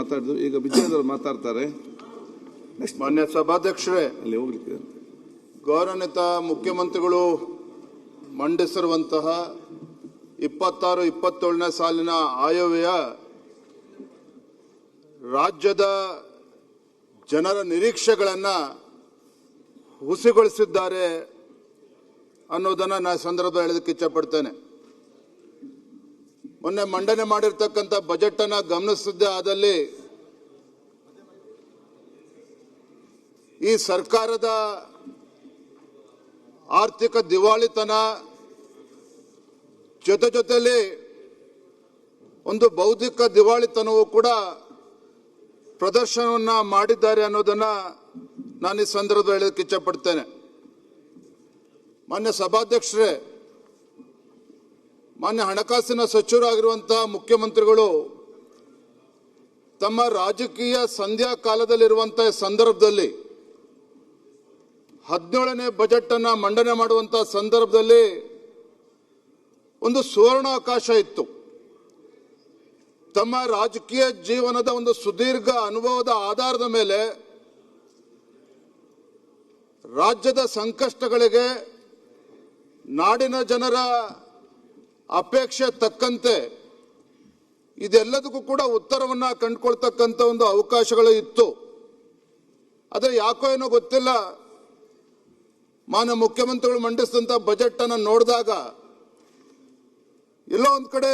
ಮಾತಾಡಿದ್ರು. ಈಗ ವಿಜಯದವರು ಮಾತಾಡ್ತಾರೆ. ಮಾನ್ಯ ಸಭಾಧ್ಯಕ್ಷರೇ, ಅಲ್ಲಿ ಹೋಗ್ಲಿಕ್ಕೆ ಗೌರವಾನ್ವಿತ ಮುಖ್ಯಮಂತ್ರಿಗಳು ಮಂಡಿಸಿರುವಂತಹ 26-27ನೇ ಸಾಲಿನ ಆಯವ್ಯಯ ರಾಜ್ಯದ ಜನರ ನಿರೀಕ್ಷೆಗಳನ್ನು ಹುಸಿಗೊಳಿಸಿದ್ದಾರೆ ಅನ್ನೋದನ್ನು ನಾನು ಸಂದರ್ಭದಲ್ಲಿ ಹೇಳೋದಕ್ಕೆ ಇಚ್ಛಪಡ್ತೇನೆ. ಮೊನ್ನೆ ಮಂಡನೆ ಮಾಡಿರ್ತಕ್ಕಂಥ ಬಜೆಟ್ ಅನ್ನು ಗಮನಿಸಿದ್ದೇ ಆದಲ್ಲಿ ಈ ಸರ್ಕಾರದ ಆರ್ಥಿಕ ದಿವಾಳಿತನ ಜೊತೆಯಲ್ಲಿ ಒಂದು ಬೌದ್ಧಿಕ ದಿವಾಳಿತನವೂ ಕೂಡ ಪ್ರದರ್ಶನವನ್ನ ಮಾಡಿದ್ದಾರೆ ಅನ್ನೋದನ್ನ ನಾನು ಈ ಸಂದರ್ಭದಲ್ಲಿ ಹೇಳೋದಕ್ಕೆ ಇಚ್ಛಪಡ್ತೇನೆ. ಮಾನ್ಯ ಸಭಾಧ್ಯಕ್ಷರೇ, ಮಾನ್ಯ ಹಣಕಾಸಿನ ಸಚಿವರಾಗಿರುವಂತಹ ಮುಖ್ಯಮಂತ್ರಿಗಳು ತಮ್ಮ ರಾಜಕೀಯ ಸಂಧ್ಯಾ ಕಾಲದಲ್ಲಿರುವಂತಹ ಸಂದರ್ಭದಲ್ಲಿ 17ನೇ ಬಜೆಟ್ ಅನ್ನ ಮಂಡನೆ ಮಾಡುವಂತಹ ಸಂದರ್ಭದಲ್ಲಿ ಒಂದು ಸುವರ್ಣಾವಕಾಶ ಇತ್ತು. ತಮ್ಮ ರಾಜಕೀಯ ಜೀವನದ ಒಂದು ಸುದೀರ್ಘ ಅನುಭವದ ಆಧಾರದ ಮೇಲೆ ರಾಜ್ಯದ ಸಂಕಷ್ಟಗಳಿಗೆ ನಾಡಿನ ಜನರ ಅಪೇಕ್ಷೆ ತಕ್ಕಂತೆ ಇದೆಲ್ಲದಕ್ಕೂ ಕೂಡ ಉತ್ತರವನ್ನ ಕಂಡುಕೊಳ್ತಕ್ಕಂಥ ಒಂದು ಅವಕಾಶಗಳು ಇತ್ತು. ಆದರೆ ಯಾಕೋ ಏನೋ ಗೊತ್ತಿಲ್ಲ, ಮಾನ್ಯ ಮುಖ್ಯಮಂತ್ರಿಗಳು ಮಂಡಿಸಿದಂಥ ಬಜೆಟ್ ಅನ್ನು ನೋಡಿದಾಗ ಎಲ್ಲೋ ಒಂದು ಕಡೆ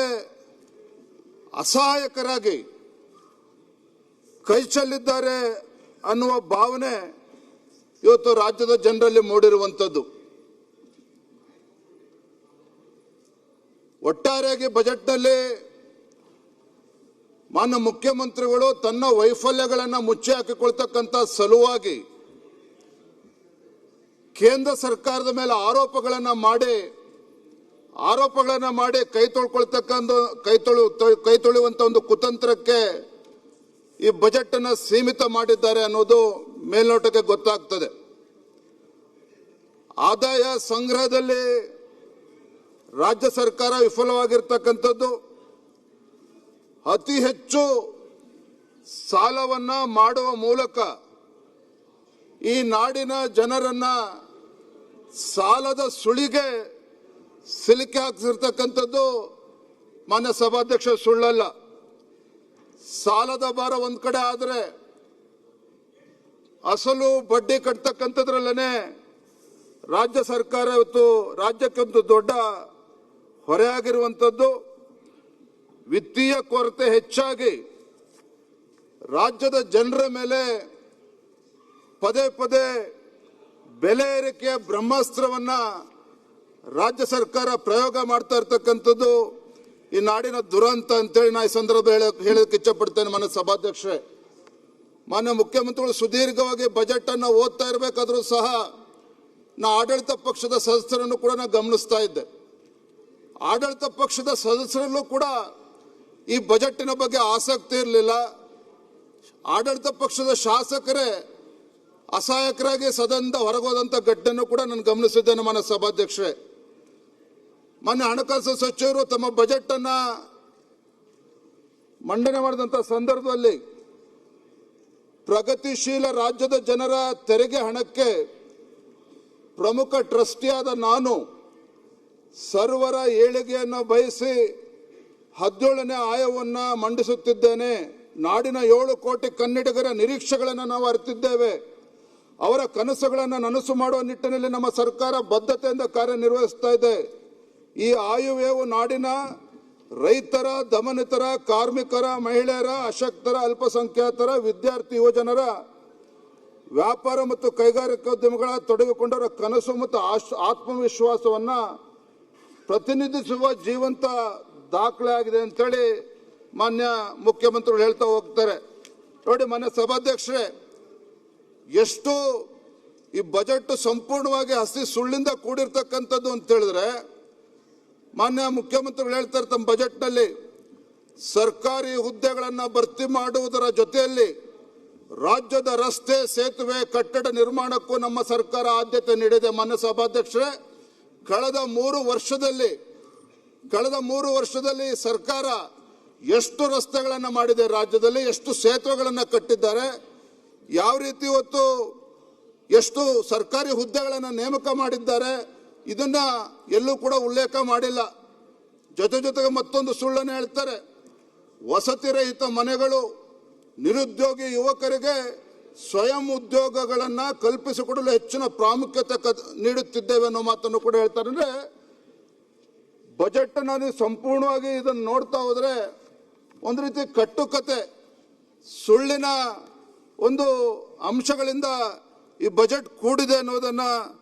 ಅಸಹಾಯಕರಾಗಿ ಕೈ ಚೆಲ್ಲಿದ್ದಾರೆ ಅನ್ನುವ ಭಾವನೆ ಇವತ್ತು ರಾಜ್ಯದ ಜನರಲ್ಲಿ ಮೂಡಿರುವಂಥದ್ದು. ಒಟ್ಟಾರೆಯಾಗಿ ಬಜೆಟ್ನಲ್ಲಿ ಮಾನ್ಯ ಮುಖ್ಯಮಂತ್ರಿಗಳು ತನ್ನ ವೈಫಲ್ಯಗಳನ್ನು ಮುಚ್ಚಿ ಹಾಕಿಕೊಳ್ತಕ್ಕಂಥ ಸಲುವಾಗಿ ಕೇಂದ್ರ ಸರ್ಕಾರದ ಮೇಲೆ ಆರೋಪಗಳನ್ನು ಮಾಡಿ ಕೈ ತೊಳೆಯುವಂತ ಒಂದು ಕುತಂತ್ರಕ್ಕೆ ಈ ಬಜೆಟ್ ಅನ್ನು ಸೀಮಿತ ಮಾಡಿದ್ದಾರೆ ಅನ್ನೋದು ಮೇಲ್ನೋಟಕ್ಕೆ ಗೊತ್ತಾಗ್ತದೆ. ಆದಾಯ ಸಂಗ್ರಹದಲ್ಲಿ ರಾಜ್ಯ ಸರ್ಕಾರ ವಿಫಲವಾಗಿರ್ತಕ್ಕಂಥದ್ದು, ಅತಿ ಹೆಚ್ಚು ಸಾಲವನ್ನ ಮಾಡುವ ಮೂಲಕ ಈ ನಾಡಿನ ಜನರನ್ನ ಸಾಲದ ಸುಳಿಗೆ ಸಿಲುಕಿ ಹಾಕಿಸಿರ್ತಕ್ಕಂಥದ್ದು ಮಾನ್ಯ ಸಭಾಧ್ಯಕ್ಷ ಸುಳ್ಳಲ್ಲ. ಸಾಲದ ಭಾರ ಒಂದ್ ಕಡೆ ಆದರೆ ಅಸಲು ಬಡ್ಡಿ ಕಟ್ತಕ್ಕಂಥದ್ರಲ್ಲೇನೆ ರಾಜ್ಯ ಸರ್ಕಾರ ಇವತ್ತು ರಾಜ್ಯಕ್ಕೆ ಒಂದು ದೊಡ್ಡ ಹೊರೆಯಾಗಿರುವಂಥದ್ದು. ವಿತ್ತೀಯ ಕೊರತೆ ಹೆಚ್ಚಾಗಿ ರಾಜ್ಯದ ಜನರ ಮೇಲೆ ಪದೇ ಬೆಲೆ ಏರಿಕೆಯ ಬ್ರಹ್ಮಾಸ್ತ್ರವನ್ನ ರಾಜ್ಯ ಸರ್ಕಾರ ಪ್ರಯೋಗ ಮಾಡ್ತಾ ಇರ್ತಕ್ಕಂಥದ್ದು ಈ ನಾಡಿನ ದುರಂತ ಅಂತೇಳಿ ನಾ ಈ ಸಂದರ್ಭ ಹೇಳೋದಕ್ಕೆ ಇಚ್ಛಪಡ್ತೇನೆ. ಮಾನ್ಯ ಸಭಾಧ್ಯಕ್ಷರೇ, ಮಾನ್ಯ ಮುಖ್ಯಮಂತ್ರಿಗಳು ಸುದೀರ್ಘವಾಗಿ ಬಜೆಟ್ ಅನ್ನು ಓದ್ತಾ ಇರಬೇಕಾದ್ರೂ ಸಹ ನಾ ಆಡಳಿತ ಪಕ್ಷದ ಸದಸ್ಯರನ್ನು ಕೂಡ ನಾ ಗಮನಿಸ್ತಾ ಇದ್ದೆ. ಆಡಳಿತ ಪಕ್ಷದ ಸದಸ್ಯರಲ್ಲೂ ಕೂಡ ಈ ಬಜೆಟ್ಟಿನ ಬಗ್ಗೆ ಆಸಕ್ತಿ ಇರಲಿಲ್ಲ. ಆಡಳಿತ ಪಕ್ಷದ ಶಾಸಕರೇ ಅಸಹಾಯಕರಾಗಿ ಸದನದ ಹೊರಗೋದಂತ ಘಟನೆ ಕೂಡ ನಾನು ಗಮನಿಸಿದ್ದೇನೆ. ಮಾನ್ಯ ಸಭಾಧ್ಯಕ್ಷರೇ, ಮಾನ್ಯ ಹಣಕಾಸು ಸಚಿವರು ತಮ್ಮ ಬಜೆಟ್ ಅನ್ನ ಮಂಡನೆ ಮಾಡಿದಂತ ಸಂದರ್ಭದಲ್ಲಿ ಪ್ರಗತಿಶೀಲ ರಾಜ್ಯದ ಜನರ ತೆರಿಗೆ ಹಣಕ್ಕೆ ಪ್ರಮುಖ ಟ್ರಸ್ಟಿಯಾದ ನಾನು ಸರ್ವರ ಏಳಿಗೆಯನ್ನು ಬಯಸಿ 17ನೇ ಆಯವ್ಯವನ್ನು ಮಂಡಿಸುತ್ತಿದ್ದೇನೆ. ನಾಡಿನ 7 ಕೋಟಿ ಕನ್ನಡಿಗರ ನಿರೀಕ್ಷೆಗಳನ್ನು ನಾವು ಅರಿತಿದ್ದೇವೆ. ಅವರ ಕನಸುಗಳನ್ನು ನನಸು ಮಾಡುವ ನಿಟ್ಟಿನಲ್ಲಿ ನಮ್ಮ ಸರ್ಕಾರ ಬದ್ಧತೆಯಿಂದ ಕಾರ್ಯನಿರ್ವಹಿಸ್ತಾ ಇದೆ. ಈ ಆಯವ್ಯಯವು ನಾಡಿನ ರೈತರ, ದಮನಿತರ, ಕಾರ್ಮಿಕರ, ಮಹಿಳೆಯರ, ಅಶಕ್ತರ, ಅಲ್ಪಸಂಖ್ಯಾತರ, ವಿದ್ಯಾರ್ಥಿ, ಯುವಜನರ, ವ್ಯಾಪಾರ ಮತ್ತು ಕೈಗಾರಿಕೋದ್ಯಮಿಗಳ ತೊಡಗಿಕೊಂಡವರ ಕನಸು ಮತ್ತು ಆತ್ಮವಿಶ್ವಾಸವನ್ನ ಪ್ರತಿನಿಧಿಸುವ ಜೀವಂತ ದಾಖಲೆ ಆಗಿದೆ ಅಂತೇಳಿ ಮಾನ್ಯ ಮುಖ್ಯಮಂತ್ರಿಗಳು ಹೇಳ್ತಾ ಹೋಗ್ತಾರೆ. ನೋಡಿ ಮಾನ್ಯ ಸಭಾಧ್ಯಕ್ಷರೇ, ಎಷ್ಟು ಈ ಬಜೆಟ್ ಸಂಪೂರ್ಣವಾಗಿ ಹಸಿ ಸುಳ್ಳಿಂದ ಕೂಡಿರ್ತಕ್ಕಂಥದ್ದು ಅಂತ ಹೇಳಿದ್ರೆ, ಮಾನ್ಯ ಮುಖ್ಯಮಂತ್ರಿಗಳು ಹೇಳ್ತಾರೆ ತಮ್ಮ ಬಜೆಟ್ನಲ್ಲಿ ಸರ್ಕಾರಿ ಹುದ್ದೆಗಳನ್ನು ಭರ್ತಿ ಮಾಡುವುದರ ಜೊತೆಯಲ್ಲಿ ರಾಜ್ಯದ ರಸ್ತೆ, ಸೇತುವೆ, ಕಟ್ಟಡ ನಿರ್ಮಾಣಕ್ಕೂ ನಮ್ಮ ಸರ್ಕಾರ ಆದ್ಯತೆ ನೀಡಿದೆ. ಮಾನ್ಯ ಸಭಾಧ್ಯಕ್ಷರೇ, ಕಳೆದ 3 ವರ್ಷದಲ್ಲಿ ಸರ್ಕಾರ ಎಷ್ಟು ರಸ್ತೆಗಳನ್ನು ಮಾಡಿದೆ, ರಾಜ್ಯದಲ್ಲಿ ಎಷ್ಟು ಸೇತುವೆಗಳನ್ನು ಕಟ್ಟಿದ್ದಾರೆ, ಯಾವ ರೀತಿ ಇವತ್ತು ಎಷ್ಟು ಸರ್ಕಾರಿ ಹುದ್ದೆಗಳನ್ನು ನೇಮಕ ಮಾಡಿದ್ದಾರೆ, ಇದನ್ನ ಎಲ್ಲೂ ಕೂಡ ಉಲ್ಲೇಖ ಮಾಡಿಲ್ಲ. ಜೊತೆಗೆ ಮತ್ತೊಂದು ಸುಳ್ಳನ್ನು ಹೇಳ್ತಾರೆ. ವಸತಿ ರಹಿತ ಮನೆಗಳು, ನಿರುದ್ಯೋಗಿ ಯುವಕರಿಗೆ ಸ್ವಯಂ ಉದ್ಯೋಗಗಳನ್ನು ಕಲ್ಪಿಸಿಕೊಡಲು ಹೆಚ್ಚಿನ ಪ್ರಾಮುಖ್ಯತೆ ನೀಡುತ್ತಿದ್ದೇವೆ ಅನ್ನೋ ಮಾತನ್ನು ಕೂಡ ಹೇಳ್ತಾರೆ. ಅಂದರೆ ಬಜೆಟ್ ನಾನು ಸಂಪೂರ್ಣವಾಗಿ ಇದನ್ನು ನೋಡ್ತಾ ಹೋದರೆ ಒಂದು ರೀತಿ ಕಟ್ಟುಕತೆ, ಸುಳ್ಳಿನ ಒಂದು ಅಂಶಗಳಿಂದ ಈ ಬಜೆಟ್ ಕೂಡಿದೆ ಅನ್ನೋದನ್ನ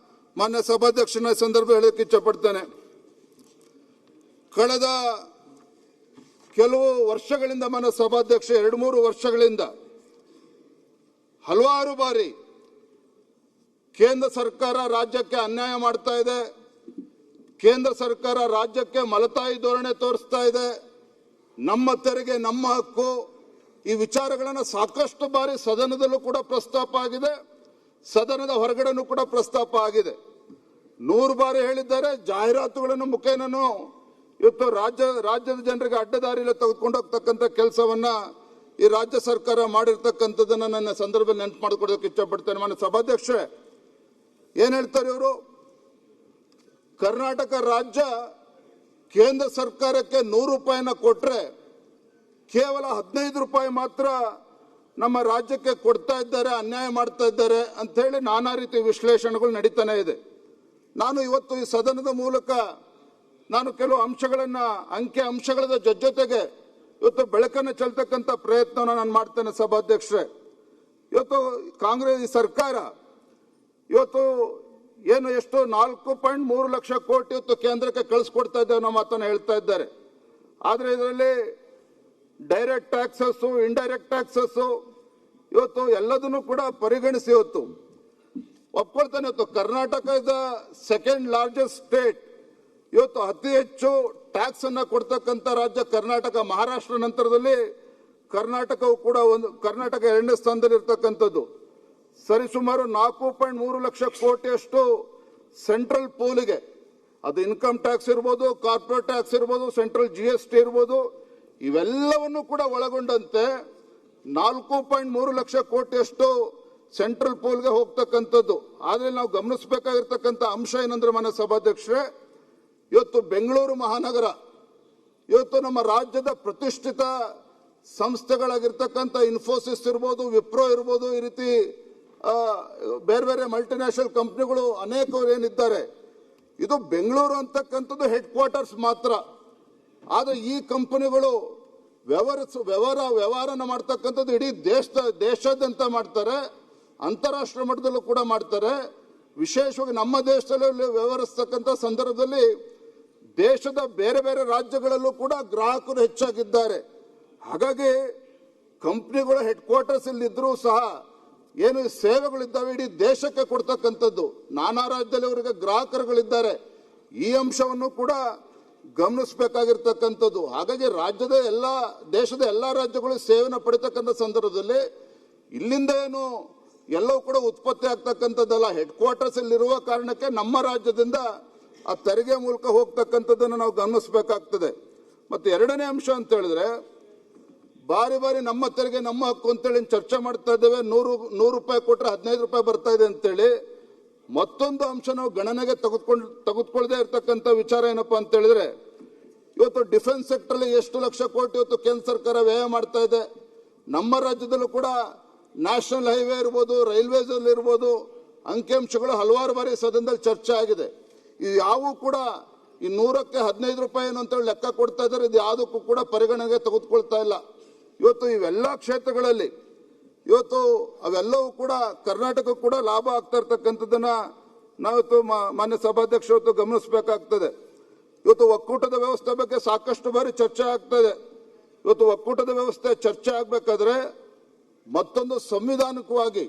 ಮಾನ್ಯ ಸಭಾಧ್ಯಕ್ಷನ ಸಂದರ್ಭ ಹೇಳಕ್ಕೆ ಇಚ್ಛಪಡ್ತೇನೆ. ಕಳೆದ ಕೆಲವು ವರ್ಷಗಳಿಂದ ಮಾನ್ಯ ಸಭಾಧ್ಯಕ್ಷ 2-3 ವರ್ಷಗಳಿಂದ ಹಲವಾರು ಬಾರಿ ಕೇಂದ್ರ ಸರ್ಕಾರ ರಾಜ್ಯಕ್ಕೆ ಅನ್ಯಾಯ ಮಾಡ್ತಾ ಇದೆ, ಕೇಂದ್ರ ಸರ್ಕಾರ ರಾಜ್ಯಕ್ಕೆ ಮಲತಾಯಿ ಧೋರಣೆ ತೋರಿಸ್ತಾ ಇದೆ, ನಮ್ಮ ತೆರಿಗೆ ನಮ್ಮ ಹಕ್ಕು, ಈ ವಿಚಾರಗಳನ್ನು ಸಾಕಷ್ಟು ಬಾರಿ ಸದನದಲ್ಲೂ ಕೂಡ ಪ್ರಸ್ತಾಪ ಆಗಿದೆ, ಸದನದ ಹೊರಗಡೆನೂ ಕೂಡ ಪ್ರಸ್ತಾಪ ಆಗಿದೆ. 100 ಬಾರಿ ಹೇಳಿದ್ದಾರೆ. ಜಾಹೀರಾತುಗಳನ್ನು ಮುಖೇನೂ ಇವತ್ತು ರಾಜ್ಯದ ಜನರಿಗೆ ಅಡ್ಡದಾರಿಯಲ್ಲಿ ತೆಗೆದುಕೊಂಡು ಹೋಗ್ತಕ್ಕಂಥ ಕೆಲಸವನ್ನ ಈ ರಾಜ್ಯ ಸರ್ಕಾರ ಮಾಡಿರ್ತಕ್ಕಂಥದ್ದನ್ನ ನನ್ನ ಸಂದರ್ಭದಲ್ಲಿ ನೆನಪು ಮಾಡಿಕೊಡೋದಕ್ಕೆ ಇಷ್ಟಪಡ್ತೇನೆ. ಮಾನ್ಯ ಸಭಾಧ್ಯಕ್ಷ ಏನ್ ಹೇಳ್ತಾರೆ ಇವರು, ಕರ್ನಾಟಕ ರಾಜ್ಯ ಕೇಂದ್ರ ಸರ್ಕಾರಕ್ಕೆ 100 ರೂಪಾಯಿನ ಕೊಟ್ರೆ ಕೇವಲ 15 ರೂಪಾಯಿ ಮಾತ್ರ ನಮ್ಮ ರಾಜ್ಯಕ್ಕೆ ಕೊಡ್ತಾ ಇದ್ದಾರೆ, ಅನ್ಯಾಯ ಮಾಡ್ತಾ ಇದ್ದಾರೆ ಅಂತ ಹೇಳಿ ನಾನಾ ರೀತಿ ವಿಶ್ಲೇಷಣೆಗಳು ನಡೀತಾನೆ ಇದೆ. ನಾನು ಇವತ್ತು ಈ ಸದನದ ಮೂಲಕ ನಾನು ಕೆಲವು ಅಂಶಗಳನ್ನ, ಅಂಕಿ ಅಂಶಗಳ ಜೊತೆಗೆ ಇವತ್ತು ಬೆಳಕನ್ನು ಚೆಲ್ತಕ್ಕಂಥ ಪ್ರಯತ್ನವನ್ನು ನಾನು ಮಾಡ್ತೇನೆ. ಸಭಾಧ್ಯಕ್ಷರೇ, ಇವತ್ತು ಕಾಂಗ್ರೆಸ್ ಈ ಸರ್ಕಾರ ಇವತ್ತು ಏನು ಎಷ್ಟು 4.3 ಲಕ್ಷ ಕೋಟಿ ಇವತ್ತು ಕೇಂದ್ರಕ್ಕೆ ಕಳಿಸ್ಕೊಡ್ತಾ ಇದ್ದೇವೆ ಅನ್ನೋ ಮಾತನ್ನು ಹೇಳ್ತಾ ಇದ್ದಾರೆ. ಆದರೆ ಇದರಲ್ಲಿ ಡೈರೆಕ್ಟ್ ಟ್ಯಾಕ್ಸಸ್, ಇಂಡೈರೆಕ್ಟ್ ಟ್ಯಾಕ್ಸಸ್ ಇವತ್ತು ಎಲ್ಲದನ್ನು ಕೂಡ ಪರಿಗಣಿಸಿ ಇವತ್ತು ಒಪ್ಕೊಳ್ತಾನೆ. ಇವತ್ತು Karnataka is the second largest state. ಇವತ್ತು ಅತಿ ಹೆಚ್ಚು ಟ್ಯಾಕ್ಸ್ ಅನ್ನ ಕೊಡ್ತಕ್ಕಂಥ ರಾಜ್ಯ ಕರ್ನಾಟಕ. ಮಹಾರಾಷ್ಟ್ರ ನಂತರದಲ್ಲಿ ಕರ್ನಾಟಕವು ಕೂಡ ಕರ್ನಾಟಕ 2ನೇ ಸ್ಥಾನದಲ್ಲಿ ಇರ್ತಕ್ಕಂಥದ್ದು. ಸರಿಸುಮಾರು 4.3 ಲಕ್ಷ ಕೋಟಿಯಷ್ಟು ಸೆಂಟ್ರಲ್ ಪೂಲ್ಗೆ, ಅದು ಇನ್ಕಮ್ ಟ್ಯಾಕ್ಸ್ ಇರ್ಬೋದು, ಕಾರ್ಪೊರೇಟ್ ಟ್ಯಾಕ್ಸ್ ಇರ್ಬೋದು, ಸೆಂಟ್ರಲ್ GST ಇರ್ಬೋದು, ಇವೆಲ್ಲವನ್ನು ಕೂಡ ಒಳಗೊಂಡಂತೆ 4.3 ಲಕ್ಷ ಕೋಟಿಯಷ್ಟು ಸೆಂಟ್ರಲ್ ಪೂಲ್ಗೆ ಹೋಗ್ತಕ್ಕಂಥದ್ದು. ಆದ್ರೆ ನಾವು ಗಮನಿಸಬೇಕಾಗಿರ್ತಕ್ಕಂಥ ಅಂಶ ಏನಂದ್ರೆ ಮಾನ್ಯ ಸಭಾಧ್ಯಕ್ಷರೇ, ಇವತ್ತು ಬೆಂಗಳೂರು ಮಹಾನಗರ ಇವತ್ತು ನಮ್ಮ ರಾಜ್ಯದ ಪ್ರತಿಷ್ಠಿತ ಸಂಸ್ಥೆಗಳಾಗಿರ್ತಕ್ಕಂಥ ಇನ್ಫೋಸಿಸ್ ಇರ್ಬೋದು, ವಿಪ್ರೋ ಇರ್ಬೋದು, ಈ ರೀತಿ ಬೇರೆ ಬೇರೆ ಮಲ್ಟಿನ್ಯಾಷನಲ್ ಕಂಪ್ನಿಗಳು ಅನೇಕರು ಏನಿದ್ದಾರೆ, ಇದು ಬೆಂಗಳೂರು ಅಂತಕ್ಕಂಥದ್ದು ಹೆಡ್ ಕ್ವಾರ್ಟರ್ಸ್ ಮಾತ್ರ. ಆದರೆ ಈ ಕಂಪನಿಗಳು ವ್ಯವಹಾರನ ಮಾಡ್ತಕ್ಕಂಥದ್ದು ಇಡೀ ದೇಶಾದ್ಯಂತ ಮಾಡ್ತಾರೆ, ಅಂತಾರಾಷ್ಟ್ರೀಯ ಮಟ್ಟದಲ್ಲೂ ಕೂಡ ಮಾಡ್ತಾರೆ. ವಿಶೇಷವಾಗಿ ನಮ್ಮ ದೇಶದಲ್ಲಿ ವ್ಯವಹರಿಸ್ತಕ್ಕಂಥ ಸಂದರ್ಭದಲ್ಲಿ ದೇಶದ ಬೇರೆ ಬೇರೆ ರಾಜ್ಯಗಳಲ್ಲೂ ಕೂಡ ಗ್ರಾಹಕರು ಹೆಚ್ಚಾಗಿದ್ದಾರೆ. ಹಾಗಾಗಿ ಕಂಪ್ನಿಗಳ ಹೆಡ್ ಕ್ವಾರ್ಟರ್ಸ್ ಇಲ್ಲಿ ಇದ್ರೂ ಸಹ ಏನು ಸೇವೆಗಳಿದ್ದಾವೆ ಇಡೀ ದೇಶಕ್ಕೆ ಕೊಡ್ತಕ್ಕಂಥದ್ದು. ನಾನಾ ರಾಜ್ಯದಲ್ಲಿ ಅವರಿಗೆ ಗ್ರಾಹಕರುಗಳಿದ್ದಾರೆ. ಈ ಅಂಶವನ್ನು ಕೂಡ ಗಮನಿಸಬೇಕಾಗಿರ್ತಕ್ಕಂಥದ್ದು. ಹಾಗಾಗಿ ದೇಶದ ಎಲ್ಲ ರಾಜ್ಯಗಳು ಸೇವೆನ ಪಡಿತಕ್ಕಂಥ ಸಂದರ್ಭದಲ್ಲಿ ಇಲ್ಲಿಂದ ಏನು ಎಲ್ಲವೂ ಕೂಡ ಉತ್ಪತ್ತಿ ಆಗ್ತಕ್ಕಂಥದ್ದಲ್ಲ, ಹೆಡ್ ಕ್ವಾರ್ಟರ್ಸ್ ಇರುವ ಕಾರಣಕ್ಕೆ ನಮ್ಮ ರಾಜ್ಯದಿಂದ ಆ ತೆರಿಗೆ ಮೂಲಕ ಹೋಗ್ತಕ್ಕಂಥದ್ದನ್ನು ನಾವು ಗಮನಿಸಬೇಕಾಗ್ತದೆ. ಮತ್ತು 2ನೇ ಅಂಶ ಅಂತ ಹೇಳಿದ್ರೆ, ಬಾರಿ ನಮ್ಮ ತೆರಿಗೆ ನಮ್ಮ ಹಕ್ಕು ಅಂತೇಳಿ ಚರ್ಚೆ ಮಾಡ್ತಾ ಇದ್ದೇವೆ. 100 ರೂಪಾಯಿ ಕೊಟ್ಟರೆ 15 ರೂಪಾಯಿ ಬರ್ತಾ ಇದೆ ಅಂತೇಳಿ. ಮತ್ತೊಂದು ಅಂಶ ನಾವು ಗಣನೆಗೆ ತೆಗೆದುಕೊಳ್ಳದೆ ಇರತಕ್ಕಂಥ ವಿಚಾರ ಏನಪ್ಪಾ ಅಂತ ಹೇಳಿದ್ರೆ, ಇವತ್ತು ಡಿಫೆನ್ಸ್ ಸೆಕ್ಟರ್ ಅಲ್ಲಿ ಎಷ್ಟು ಲಕ್ಷ ಕೋಟಿ ಇವತ್ತು ಕೇಂದ್ರ ಸರ್ಕಾರ ವ್ಯಯ ಮಾಡ್ತಾ ಇದೆ. ನಮ್ಮ ರಾಜ್ಯದಲ್ಲೂ ಕೂಡ ನ್ಯಾಷನಲ್ ಹೈವೇ ಇರ್ಬೋದು, ರೈಲ್ವೇಸ್ ಅಲ್ಲಿ ಇರ್ಬೋದು, ಅಂಕಿಅಂಶಗಳು ಹಲವಾರು ಬಾರಿ ಸದನದಲ್ಲಿ ಚರ್ಚೆ ಆಗಿದೆ. ಇದು ಯಾವೂ ಕೂಡ ಈ 100ಕ್ಕೆ 15 ರೂಪಾಯಿ ಅಂತೇಳಿ ಲೆಕ್ಕ ಕೊಡ್ತಾ ಇದ್ದಾರೆ. ಇದು ಯಾವುದಕ್ಕೂ ಕೂಡ ಪರಿಗಣನೆಗೆ ತೆಗೆದುಕೊಳ್ತಾ ಇಲ್ಲ. ಇವತ್ತು ಇವೆಲ್ಲ ಕ್ಷೇತ್ರಗಳಲ್ಲಿ ಇವತ್ತು ಅವೆಲ್ಲವೂ ಕೂಡ ಕರ್ನಾಟಕ ಕೂಡ ಲಾಭ ಆಗ್ತಾ ಇರ್ತಕ್ಕಂಥದ್ದನ್ನ ನಾವಿವತ್ತು ಮಾನ್ಯ ಸಭಾಧ್ಯಕ್ಷ ಇವತ್ತು ಗಮನಿಸಬೇಕಾಗ್ತದೆ. ಇವತ್ತು ಒಕ್ಕೂಟದ ವ್ಯವಸ್ಥೆ ಬಗ್ಗೆ ಸಾಕಷ್ಟು ಬಾರಿ ಚರ್ಚೆ ಆಗ್ತದೆ. ಇವತ್ತು ಒಕ್ಕೂಟದ ವ್ಯವಸ್ಥೆ ಚರ್ಚೆ ಆಗ್ಬೇಕಾದ್ರೆ ಮತ್ತೊಂದು ಸಂವಿಧಾನಿಕವಾಗಿ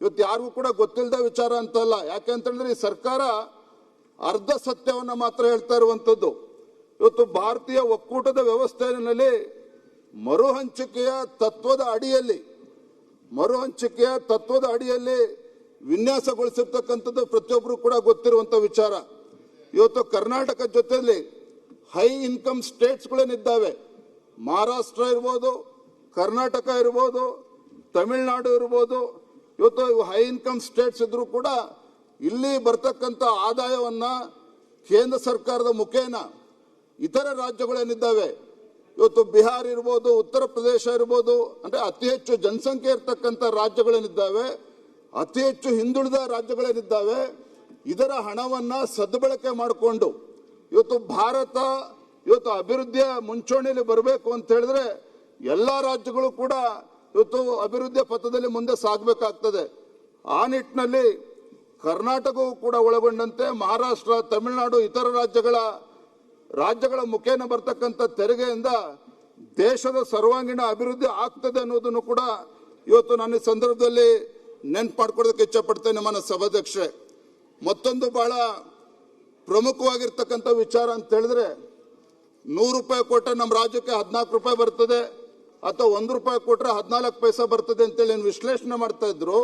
ಇವತ್ತು ಯಾರಿಗೂ ಕೂಡ ಗೊತ್ತಿಲ್ಲದ ವಿಚಾರ ಅಂತಲ್ಲ. ಯಾಕೆ ಅಂತ ಹೇಳಿದ್ರೆ ಈ ಸರ್ಕಾರ ಅರ್ಧ ಸತ್ಯವನ್ನ ಮಾತ್ರ ಹೇಳ್ತಾ ಇರುವಂತದ್ದು. ಇವತ್ತು ಭಾರತೀಯ ಒಕ್ಕೂಟದ ವ್ಯವಸ್ಥೆಯಲ್ಲಿ ಮರುಹಂಚಿಕೆಯ ತತ್ವದ ಅಡಿಯಲ್ಲಿ ವಿನ್ಯಾಸಗೊಳಿಸಿರ್ತಕ್ಕಂಥದ್ದು ಪ್ರತಿಯೊಬ್ಬರು ಕೂಡ ಗೊತ್ತಿರುವಂತ ವಿಚಾರ. ಇವತ್ತು ಕರ್ನಾಟಕ ಜೊತೆಯಲ್ಲಿ ಹೈ ಇನ್ಕಮ್ ಸ್ಟೇಟ್ಸ್ಗಳೇನಿದ್ದಾವೆ ಮಹಾರಾಷ್ಟ್ರ ಇರ್ಬೋದು, ಕರ್ನಾಟಕ ಇರ್ಬೋದು, ತಮಿಳುನಾಡು ಇರ್ಬೋದು, ಇವತ್ತು ಇವು ಹೈ ಇನ್ಕಮ್ ಸ್ಟೇಟ್ಸ್ ಇದ್ರೂ ಕೂಡ ಇಲ್ಲಿ ಬರ್ತಕ್ಕಂಥ ಆದಾಯವನ್ನ ಕೇಂದ್ರ ಸರ್ಕಾರದ ಮುಖೇನ ಇತರ ರಾಜ್ಯಗಳೇನಿದ್ದಾವೆ, ಇವತ್ತು ಬಿಹಾರ ಇರ್ಬೋದು, ಉತ್ತರ ಪ್ರದೇಶ ಇರ್ಬೋದು, ಅಂದ್ರೆ ಅತಿ ಹೆಚ್ಚು ಜನಸಂಖ್ಯೆ ಇರ್ತಕ್ಕಂಥ ರಾಜ್ಯಗಳೇನಿದ್ದಾವೆ, ಅತಿ ಹೆಚ್ಚು ಹಿಂದುಳಿದ ರಾಜ್ಯಗಳೇನಿದ್ದಾವೆ, ಇದರ ಹಣವನ್ನ ಸದ್ಬಳಕೆ ಮಾಡಿಕೊಂಡು ಇವತ್ತು ಭಾರತ ಇವತ್ತು ಅಭಿವೃದ್ಧಿಯ ಮುಂಚೂಣಿಯಲ್ಲಿ ಬರಬೇಕು ಅಂತ ಹೇಳಿದ್ರೆ ಎಲ್ಲ ರಾಜ್ಯಗಳು ಕೂಡ ಇವತ್ತು ಅಭಿವೃದ್ಧಿಯ ಪಥದಲ್ಲಿ ಮುಂದೆ ಸಾಗಬೇಕಾಗ್ತದೆ. ಆ ನಿಟ್ಟಿನಲ್ಲಿ ಕರ್ನಾಟಕವು ಕೂಡ ಒಳಗೊಂಡಂತೆ ಮಹಾರಾಷ್ಟ್ರ, ತಮಿಳುನಾಡು, ಇತರ ರಾಜ್ಯಗಳ ಮುಖೇನ ಬರ್ತಕ್ಕಂಥ ತೆರಿಗೆಯಿಂದ ದೇಶದ ಸರ್ವಾಂಗೀಣ ಅಭಿವೃದ್ಧಿ ಆಗ್ತದೆ ಅನ್ನೋದನ್ನು ಕೂಡ ಇವತ್ತು ನಾನು ಈ ಸಂದರ್ಭದಲ್ಲಿ ನೆನ್ಪು ಮಾಡ್ಕೊಳ್ಳೋದಕ್ಕೆ ಇಚ್ಛಪಡ್ತೇನೆ. ನನ್ನ ಸಭಾಧ್ಯಕ್ಷರೇ, ಮತ್ತೊಂದು ಬಹಳ ಪ್ರಮುಖವಾಗಿರ್ತಕ್ಕಂಥ ವಿಚಾರ ಅಂತ ಹೇಳಿದ್ರೆ, 100 ರೂಪಾಯಿ ಕೊಟ್ಟರೆ ನಮ್ಮ ರಾಜ್ಯಕ್ಕೆ 14 ರೂಪಾಯಿ ಬರ್ತದೆ, ಅಥವಾ 1 ರೂಪಾಯಿ ಕೊಟ್ಟರೆ 14 ಪೈಸೆ ಬರ್ತದೆ ಅಂತೇಳಿ ವಿಶ್ಲೇಷಣೆ ಮಾಡ್ತಾ ಇದ್ರು.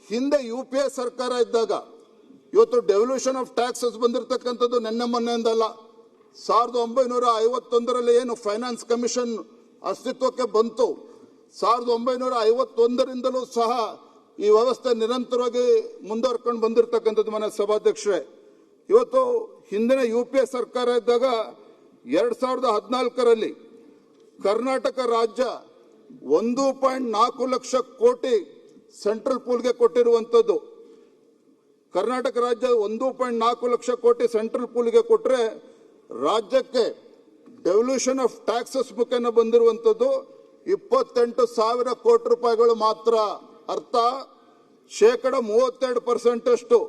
ಹಿಂದೆ UPA ಸರ್ಕಾರ ಇದ್ದಾಗ ಇವತ್ತು ಡೆವಲ್ಯೂಷನ್ ಆಫ್ ಟ್ಯಾಕ್ಸಸ್ ಬಂದಿರತಕ್ಕಂಥದ್ದು ನೆನ್ನೆ ಮೊನ್ನೆಯಿಂದಲ್ಲ. 1951ರಲ್ಲಿ ಏನು ಫೈನಾನ್ಸ್ ಕಮಿಷನ್ ಅಸ್ತಿತ್ವಕ್ಕೆ ಬಂತು, 1951ರಿಂದಲೂ ಸಹ ಈ ವ್ಯವಸ್ಥೆ ನಿರಂತರವಾಗಿ ಮುಂದುವರ್ಕೊಂಡು ಬಂದಿರತಕ್ಕಂಥದ್ದು. ಮನೆ ಸಭಾಧ್ಯಕ್ಷರೇ, ಇವತ್ತು ಹಿಂದಿನ UPA ಸರ್ಕಾರ ಇದ್ದಾಗ 2014ರಲ್ಲಿ ಕರ್ನಾಟಕ ರಾಜ್ಯ 1.4 ಲಕ್ಷ ಕೋಟಿ ಸೆಂಟ್ರಲ್ ಪೂಲ್ಗೆ ಕೊಟ್ಟಿರುವಂಥದ್ದು. ಕರ್ನಾಟಕ ರಾಜ್ಯ 1.4 ಲಕ್ಷ ಕೋಟಿ ಸೆಂಟ್ರಲ್ ಪೂಲ್ಗೆ ಕೊಟ್ಟರೆ ರಾಜ್ಯಕ್ಕೆ ಡೆವಲ್ಯೂಷನ್ ಆಫ್ ಟ್ಯಾಕ್ಸಸ್ ಮುಖೇನ ಬಂದಿರುವಂಥದ್ದು 28,000 ಕೋಟಿ ರೂಪಾಯಿಗಳು ಮಾತ್ರ. ಅರ್ಥ 32% ಅಷ್ಟು,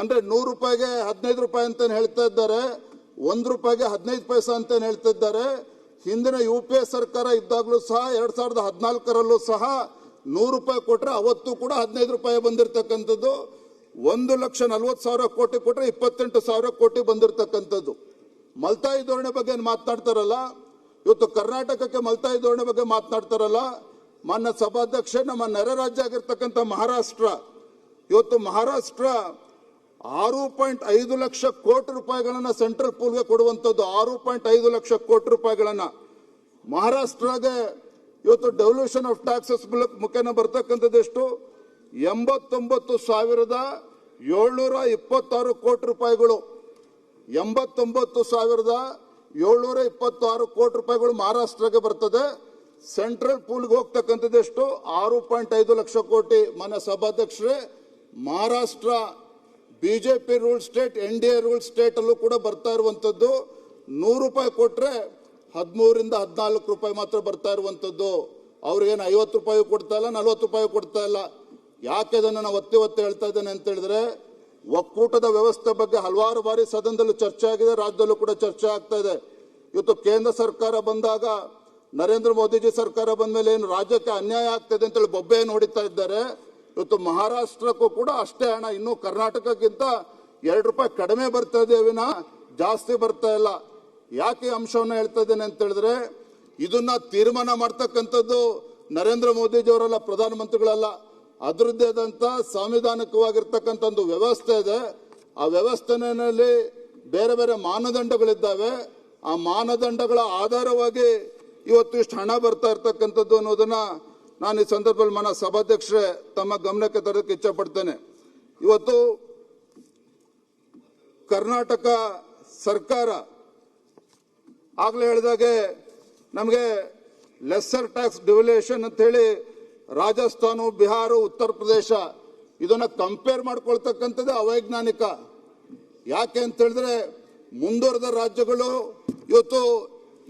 ಅಂದ್ರೆ 100 ರೂಪಾಯಿಗೆ 15 ರೂಪಾಯಿ ಅಂತ ಹೇಳ್ತಾ ಇದ್ದಾರೆ, 1 ರೂಪಾಯಿಗೆ 15 ಪೈಸೆ ಅಂತ ಹೇಳ್ತಾ ಇದ್ದಾರೆ. ಹಿಂದಿನ UPA ಸರ್ಕಾರ ಇದ್ದಾಗಲೂ ಸಹ 2014ರಲ್ಲೂ ಸಹ 100 ರೂಪಾಯಿ ಕೊಟ್ಟರೆ ಅವತ್ತು ಕೂಡ 15 ರೂಪಾಯಿ ಬಂದಿರತಕ್ಕಂಥದ್ದು. 1,40,000 ಕೋಟಿ ಕೊಟ್ಟರೆ 28,000 ಕೋಟಿ ಬಂದಿರತಕ್ಕಂಥದ್ದು. ಮಲ್ತಾಯಿ ಧೋರಣೆ ಬಗ್ಗೆ ಮಾತನಾಡ್ತಾರಲ್ಲ, ಇವತ್ತು ಕರ್ನಾಟಕಕ್ಕೆ ಮಲ್ತಾಯಿ ಧೋರಣೆ ಬಗ್ಗೆ ಮಾತನಾಡ್ತಾರಲ್ಲ. ಮಾನ್ಯ ಸಭಾಧ್ಯಕ್ಷ, ನಮ್ಮ ನೆರೆ ರಾಜ್ಯ ಆಗಿರ್ತಕ್ಕಂಥ ಮಹಾರಾಷ್ಟ್ರ, ಇವತ್ತು ಮಹಾರಾಷ್ಟ್ರ 6.5 ಲಕ್ಷ ಕೋಟಿ ರೂಪಾಯಿಗಳನ್ನ ಸೆಂಟ್ರಲ್ ಪೂಲ್ಗೆ ಕೊಡುವಂಥದ್ದು. 6.5 ಲಕ್ಷ ಕೋಟಿ ರೂಪಾಯಿಗಳನ್ನ ಮಹಾರಾಷ್ಟ್ರಗೆ ಇವತ್ತು ಡೆವಲ್ಯೂಷನ್ ಆಫ್ ಟ್ಯಾಕ್ಸಸ್ ಮುಖೇನ ಬರ್ತಕ್ಕಂಥದ್ದು ಎಷ್ಟು? 89,726 ಕೋಟಿ ರೂಪಾಯಿಗಳು. 89,726 ಕೋಟಿ ರೂಪಾಯಿಗಳು ಮಹಾರಾಷ್ಟ್ರಗೆ ಬರ್ತದೆ. ಸೆಂಟ್ರಲ್ ಪೂಲ್ಗೆ ಹೋಗ್ತಕ್ಕಂಥದ್ದು ಎಷ್ಟು? 6.5 ಲಕ್ಷ ಕೋಟಿ. ಮನೆ ಸಭಾಧ್ಯಕ್ಷರೇ, Maharashtra BJP rule state, NDA rule state ಅಲ್ಲೂ ಕೂಡ ಬರ್ತಾ ಇರುವಂತದ್ದು. 100 ರೂಪಾಯಿ ಕೊಟ್ರೆ 13ರಿಂದ 14 ರೂಪಾಯಿ ಮಾತ್ರ ಬರ್ತಾ ಇರುವಂತದ್ದು. ಅವ್ರಿಗೇನು 50 ರೂಪಾಯಿ ಕೊಡ್ತಾ ಇಲ್ಲ, 40 ರೂಪಾಯಿ ಕೊಡ್ತಾ ಇಲ್ಲ. ಯಾಕೆ ಅದನ್ನು ನಾವು ಒತ್ತಿ ಹೇಳ್ತಾ ಇದ್ದೇನೆ ಅಂತ ಹೇಳಿದ್ರೆ, ಒಕ್ಕೂಟದ ವ್ಯವಸ್ಥೆ ಬಗ್ಗೆ ಹಲವಾರು ಬಾರಿ ಸದನದಲ್ಲೂ ಚರ್ಚೆ ಆಗಿದೆ, ರಾಜ್ಯದಲ್ಲೂ ಕೂಡ ಚರ್ಚೆ ಆಗ್ತಾ ಇದೆ. ಇವತ್ತು ಕೇಂದ್ರ ಸರ್ಕಾರ ಬಂದಾಗ, ನರೇಂದ್ರ ಮೋದಿಜಿ ಸರ್ಕಾರ ಬಂದ ಮೇಲೆ ಏನು ರಾಜ್ಯಕ್ಕೆ ಅನ್ಯಾಯ ಆಗ್ತದೆ ಅಂತೇಳಿ ಬೊಬ್ಬೆಯನ್ನು ಹೊಡಿತಾ ಇದ್ದಾರೆ. ಇವತ್ತು ಮಹಾರಾಷ್ಟ್ರಕ್ಕೂ ಕೂಡ ಅಷ್ಟೇ ಹಣ, ಇನ್ನು ಕರ್ನಾಟಕಕ್ಕಿಂತ 2 ರೂಪಾಯಿ ಕಡಿಮೆ ಬರ್ತಾ ಇದೆ ವಿನ ಜಾಸ್ತಿ ಬರ್ತಾ ಇಲ್ಲ. ಯಾಕೆ ಈ ಅಂಶವನ್ನು ಹೇಳ್ತಾ ಇದ್ದೇನೆ ಅಂತ ಹೇಳಿದ್ರೆ, ಇದನ್ನ ತೀರ್ಮಾನ ಮಾಡ್ತಕ್ಕಂಥದ್ದು ನರೇಂದ್ರ ಮೋದಿಜಿ ಅವರಲ್ಲ, ಪ್ರಧಾನಮಂತ್ರಿಗಳಲ್ಲ. ಅದರದ್ದೇ ಆದಂತ ಸಾಂವಿಧಾನಿಕವಾಗಿರ್ತಕ್ಕಂಥ ಒಂದು ವ್ಯವಸ್ಥೆ ಇದೆ. ಆ ವ್ಯವಸ್ಥೆನಲ್ಲಿ ಬೇರೆ ಬೇರೆ ಮಾನದಂಡಗಳಿದ್ದಾವೆ. ಆ ಮಾನದಂಡಗಳ ಆಧಾರವಾಗಿ ಇವತ್ತು ಇಷ್ಟು ಹಣ ಬರ್ತಾ ಇರ್ತಕ್ಕಂಥದ್ದು ಅನ್ನೋದನ್ನ ನಾನು ಈ ಸಂದರ್ಭದಲ್ಲಿ ಮನ ಸಭಾಧ್ಯಕ್ಷರೇ ತಮ್ಮ ಗಮನಕ್ಕೆ ತರೋದಕ್ಕೆ ಇಚ್ಛೆ ಪಡ್ತೇನೆ. ಇವತ್ತು ಕರ್ನಾಟಕ ಸರ್ಕಾರ ಆಗ್ಲೇ ಹೇಳಿದಾಗೆ ನಮಗೆ ಲೆಸ್ಸರ್ ಟ್ಯಾಕ್ಸ್ ಡಿವ್ಯಾಲ್ಯೂಯೇಷನ್ ಅಂತ ಹೇಳಿ ರಾಜಸ್ಥಾನ, ಬಿಹಾರ, ಉತ್ತರ ಪ್ರದೇಶ ಇದನ್ನ ಕಂಪೇರ್ ಮಾಡ್ಕೊಳ್ತಕ್ಕಂಥದ್ದು ಅವೈಜ್ಞಾನಿಕ. ಯಾಕೆ ಅಂತ ಹೇಳಿದ್ರೆ, ಮುಂದುವರೆದ ರಾಜ್ಯಗಳು ಇವತ್ತು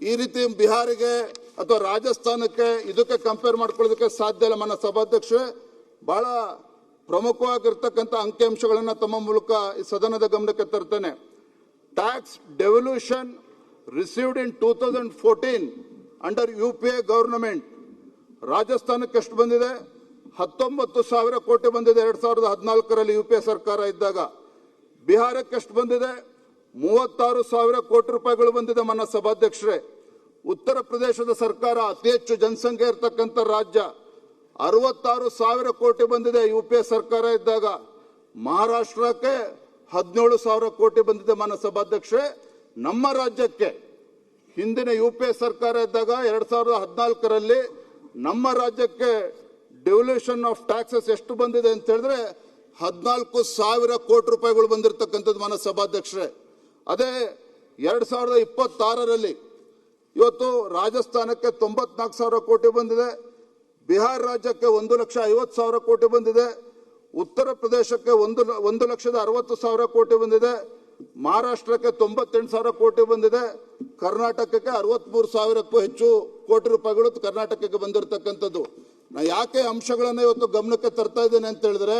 ಈ ರೀತಿ ಬಿಹಾರಿಗೆ ಅಥವಾ ರಾಜಸ್ಥಾನಕ್ಕೆ ಇದಕ್ಕೆ ಕಂಪೇರ್ ಮಾಡ್ಕೊಳ್ಳೋದಕ್ಕೆ ಸಾಧ್ಯ ಇಲ್ಲ. ಮನ ಸಭಾಧ್ಯಕ್ಷರೇ, ಬಹಳ ಪ್ರಮುಖವಾಗಿರ್ತಕ್ಕಂಥ ಅಂಕಿಅಂಶಗಳನ್ನು ತಮ್ಮ ಮೂಲಕ ಈ ಸದನದ ಗಮನಕ್ಕೆ ತರ್ತೇನೆ. Tax devolution received in 2014 under UPA government. ರಾಜಸ್ಥಾನಕ್ಕೆ ಎಷ್ಟು ಬಂದಿದೆ? 19,000 ಕೋಟಿ ಬಂದಿದೆ 2014ರಲ್ಲಿ UPA ಸರ್ಕಾರ ಇದ್ದಾಗ. ಬಿಹಾರಕ್ಕೆ ಎಷ್ಟು ಬಂದಿದೆ? 36,000 ಕೋಟಿ ರೂಪಾಯಿಗಳು ಬಂದಿದೆ. ಮನ್ನ ಸಭಾಧ್ಯಕ್ಷರೇ, ಉತ್ತರ ಪ್ರದೇಶದ ಸರ್ಕಾರ ಅತಿ ಹೆಚ್ಚು ಜನಸಂಖ್ಯೆ ಇರತಕ್ಕಂಥ ರಾಜ್ಯ, 66,000 ಕೋಟಿ ಬಂದಿದೆ UPA ಸರ್ಕಾರ ಇದ್ದಾಗ. ಮಹಾರಾಷ್ಟ್ರಕ್ಕೆ 17,000 ಕೋಟಿ ಬಂದಿದೆ. ಮನ್ನ ಸಭಾಧ್ಯಕ್ಷರೇ, ನಮ್ಮ ರಾಜ್ಯಕ್ಕೆ ಹಿಂದಿನ UPA ಸರ್ಕಾರ ಇದ್ದಾಗ 2014ರಲ್ಲಿ ನಮ್ಮ ರಾಜ್ಯಕ್ಕೆ ಡೆವಲ್ಯೂಷನ್ ಆಫ್ ಟ್ಯಾಕ್ಸಸ್ ಎಷ್ಟು ಬಂದಿದೆ ಅಂತ ಹೇಳಿದ್ರೆ 14,000 ಕೋಟಿ ರೂಪಾಯಿಗಳು ಬಂದಿರತಕ್ಕಂಥದ್ದು ಮಾನ್ಯ ಸಭಾಧ್ಯಕ್ಷರೇ. ಅದೇ 2026ರಲ್ಲಿ ಇವತ್ತು ರಾಜಸ್ಥಾನಕ್ಕೆ 94,000 ಕೋಟಿ ಬಂದಿದೆ, ಬಿಹಾರ ರಾಜ್ಯಕ್ಕೆ 1,50,000 ಕೋಟಿ ಬಂದಿದೆ, ಉತ್ತರ ಪ್ರದೇಶಕ್ಕೆ 1,60,000 ಕೋಟಿ ಬಂದಿದೆ, ಮಹಾರಾಷ್ಟ್ರಕ್ಕೆ 98,000 ಕೋಟಿ ಬಂದಿದೆ, ಕರ್ನಾಟಕಕ್ಕೆ 63,000ಕ್ಕೂ ಹೆಚ್ಚು ಕೋಟಿ ರೂಪಾಯಿಗಳು ಕರ್ನಾಟಕಕ್ಕೆ ಬಂದಿರತಕ್ಕಂಥದ್ದು. ನಾ ಯಾಕೆ ಅಂಶಗಳನ್ನು ಇವತ್ತು ಗಮನಕ್ಕೆ ತರ್ತಾ ಇದ್ದೇನೆ ಅಂತ ಹೇಳಿದ್ರೆ,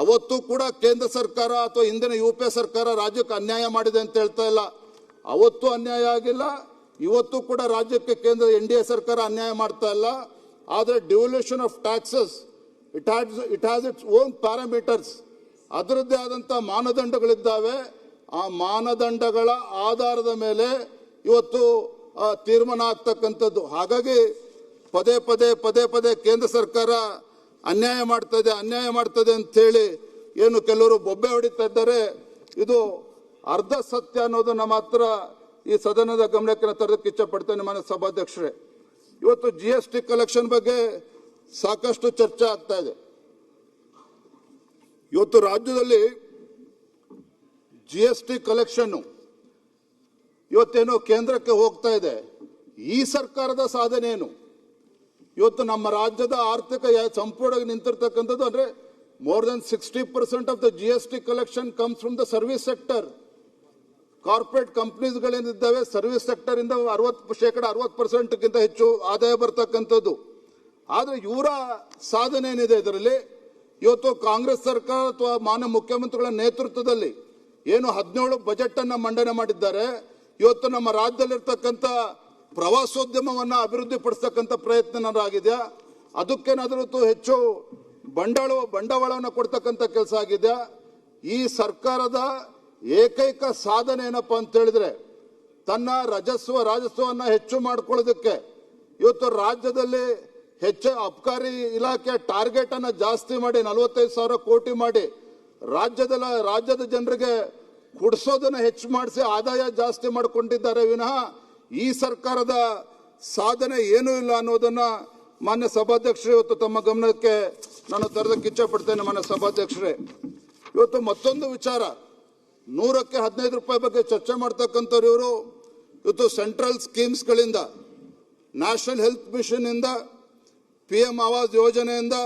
ಅವತ್ತು ಕೂಡ ಕೇಂದ್ರ ಸರ್ಕಾರ ಅಥವಾ ಹಿಂದಿನ UPA ಸರ್ಕಾರ ರಾಜ್ಯಕ್ಕೆ ಅನ್ಯಾಯ ಮಾಡಿದೆ ಅಂತ ಹೇಳ್ತಾ ಇಲ್ಲ. ಅವತ್ತು ಅನ್ಯಾಯ ಆಗಿಲ್ಲ, ಇವತ್ತು ಕೂಡ ರಾಜ್ಯಕ್ಕೆ ಕೇಂದ್ರ NDA ಸರ್ಕಾರ ಅನ್ಯಾಯ ಮಾಡ್ತಾ ಇಲ್ಲ. ಆದರೆ devolution of taxes it has its own parameters, ಅದರದ್ದೇ ಆದಂಥ ಮಾನದಂಡಗಳಿದ್ದಾವೆ. ಆ ಮಾನದಂಡಗಳ ಆಧಾರದ ಮೇಲೆ ಇವತ್ತು ತೀರ್ಮಾನ ಆಗ್ತಕ್ಕಂಥದ್ದು. ಹಾಗಾಗಿ ಪದೇ ಪದೇ ಕೇಂದ್ರ ಸರ್ಕಾರ ಅನ್ಯಾಯ ಮಾಡ್ತದೆ ಅಂತೇಳಿ ಏನು ಕೆಲವರು ಬೊಬ್ಬೆ ಹೊಡಿತಾ ಇದ್ದಾರೆ, ಇದು ಅರ್ಧ ಸತ್ಯ ಅನ್ನೋದನ್ನ ಮಾತ್ರ ಈ ಸದನದ ಗಮನಕ್ಕೆ ತರಕ್ಕೆ ಇಚ್ಛಪಡ್ತೇನೆ ಮಾನ್ಯ ಸಭಾಧ್ಯಕ್ಷರೇ. ಇವತ್ತು GST ಕಲೆಕ್ಷನ್ ಬಗ್ಗೆ ಸಾಕಷ್ಟು ಚರ್ಚೆ ಆಗ್ತಾ ಇದೆ. ಇವತ್ತು ರಾಜ್ಯದಲ್ಲಿ GST ಕಲೆಕ್ಷನ್ ಇವತ್ತೇನು ಕೇಂದ್ರಕ್ಕೆ ಹೋಗ್ತಾ ಇದೆ. ಈ ಸರ್ಕಾರದ ಸಾಧನೆ ಏನು? ಇವತ್ತು ನಮ್ಮ ರಾಜ್ಯದ ಆರ್ಥಿಕ ಸಂಪೂರ್ಣವಾಗಿ ನಿಂತಿರ್ತಕ್ಕಂಥದ್ದು ಅಂದ್ರೆ more than 60% of the GST collection comes from the service sector. Corporate ಕಂಪ್ನೀಸ್ಗಳೇನಿದ್ದಾವೆ ಸರ್ವಿಸ್ ಸೆಕ್ಟರ್ ಇಂದ 60% ಹೆಚ್ಚು ಆದಾಯ ಬರ್ತಕ್ಕಂಥದ್ದು. ಆದರೆ ಇವರ ಸಾಧನೆ ಏನಿದೆ ಇದರಲ್ಲಿ, ಇವತ್ತು ಕಾಂಗ್ರೆಸ್ ಸರ್ಕಾರ ಅಥವಾ ಮಾನ್ಯ ಮುಖ್ಯಮಂತ್ರಿಗಳ ನೇತೃತ್ವದಲ್ಲಿ ಏನು 17 ಬಜೆಟ್ ಅನ್ನ ಮಂಡನೆ ಮಾಡಿದ್ದಾರೆ. ಇವತ್ತು ನಮ್ಮ ರಾಜ್ಯದಲ್ಲಿರ್ತಕ್ಕಂಥ ಪ್ರವಾಸೋದ್ಯಮವನ್ನ ಅಭಿವೃದ್ಧಿ ಪಡಿಸ್ತಕ್ಕಂಥ ಪ್ರಯತ್ನರಾಗಿದೆ. ಅದಕ್ಕೇನಾದರೂ ಹೆಚ್ಚು ಬಂಡವಾಳವನ್ನು ಕೊಡ್ತಕ್ಕಂಥ ಕೆಲಸ ಆಗಿದೆ. ಈ ಸರ್ಕಾರದ ಏಕೈಕ ಸಾಧನೆ ಏನಪ್ಪಾ ಅಂತ ಹೇಳಿದ್ರೆ, ತನ್ನ ರಾಜಸ್ವವನ್ನು ಹೆಚ್ಚು ಮಾಡ್ಕೊಳ್ಳೋದಕ್ಕೆ ಇವತ್ತು ರಾಜ್ಯದಲ್ಲಿ ಹೆಚ್ಚು ಅಬ್ಕಾರಿ ಇಲಾಖೆ ಟಾರ್ಗೆಟ್ ಅನ್ನ ಜಾಸ್ತಿ ಮಾಡಿ 45,000 ಕೋಟಿ ಮಾಡಿ ರಾಜ್ಯದ ಜನರಿಗೆ ಕುಡಿಸೋದನ್ನ ಹೆಚ್ಚು ಮಾಡಿಸಿ ಆದಾಯ ಜಾಸ್ತಿ ಮಾಡಿಕೊಂಡಿದ್ದಾರೆ ವಿನಃ ಈ ಸರ್ಕಾರದ ಸಾಧನೆ ಏನೂ ಇಲ್ಲ ಅನ್ನೋದನ್ನ ಮಾನ್ಯ ಸಭಾಧ್ಯಕ್ಷರೇ ಇವತ್ತು ತಮ್ಮ ಗಮನಕ್ಕೆ ನಾನು ತರದಕ್ಕೆ ಇಚ್ಛೆ ಪಡ್ತೇನೆ. ಮಾನ್ಯ ಸಭಾಧ್ಯಕ್ಷರೇ, ಇವತ್ತು ಮತ್ತೊಂದು ವಿಚಾರ, 100ಕ್ಕೆ 15 ರೂಪಾಯಿ ಬಗ್ಗೆ ಚರ್ಚೆ ಮಾಡ್ತಕ್ಕಂಥವ್ರು ಇವರು. ಇವತ್ತು ಸೆಂಟ್ರಲ್ ಸ್ಕೀಮ್ಸ್ಗಳಿಂದ, ನ್ಯಾಷನಲ್ ಹೆಲ್ತ್ ಮಿಷನ್ ಇಂದ, PM ಆವಾಸ್ ಯೋಜನೆಯಿಂದ,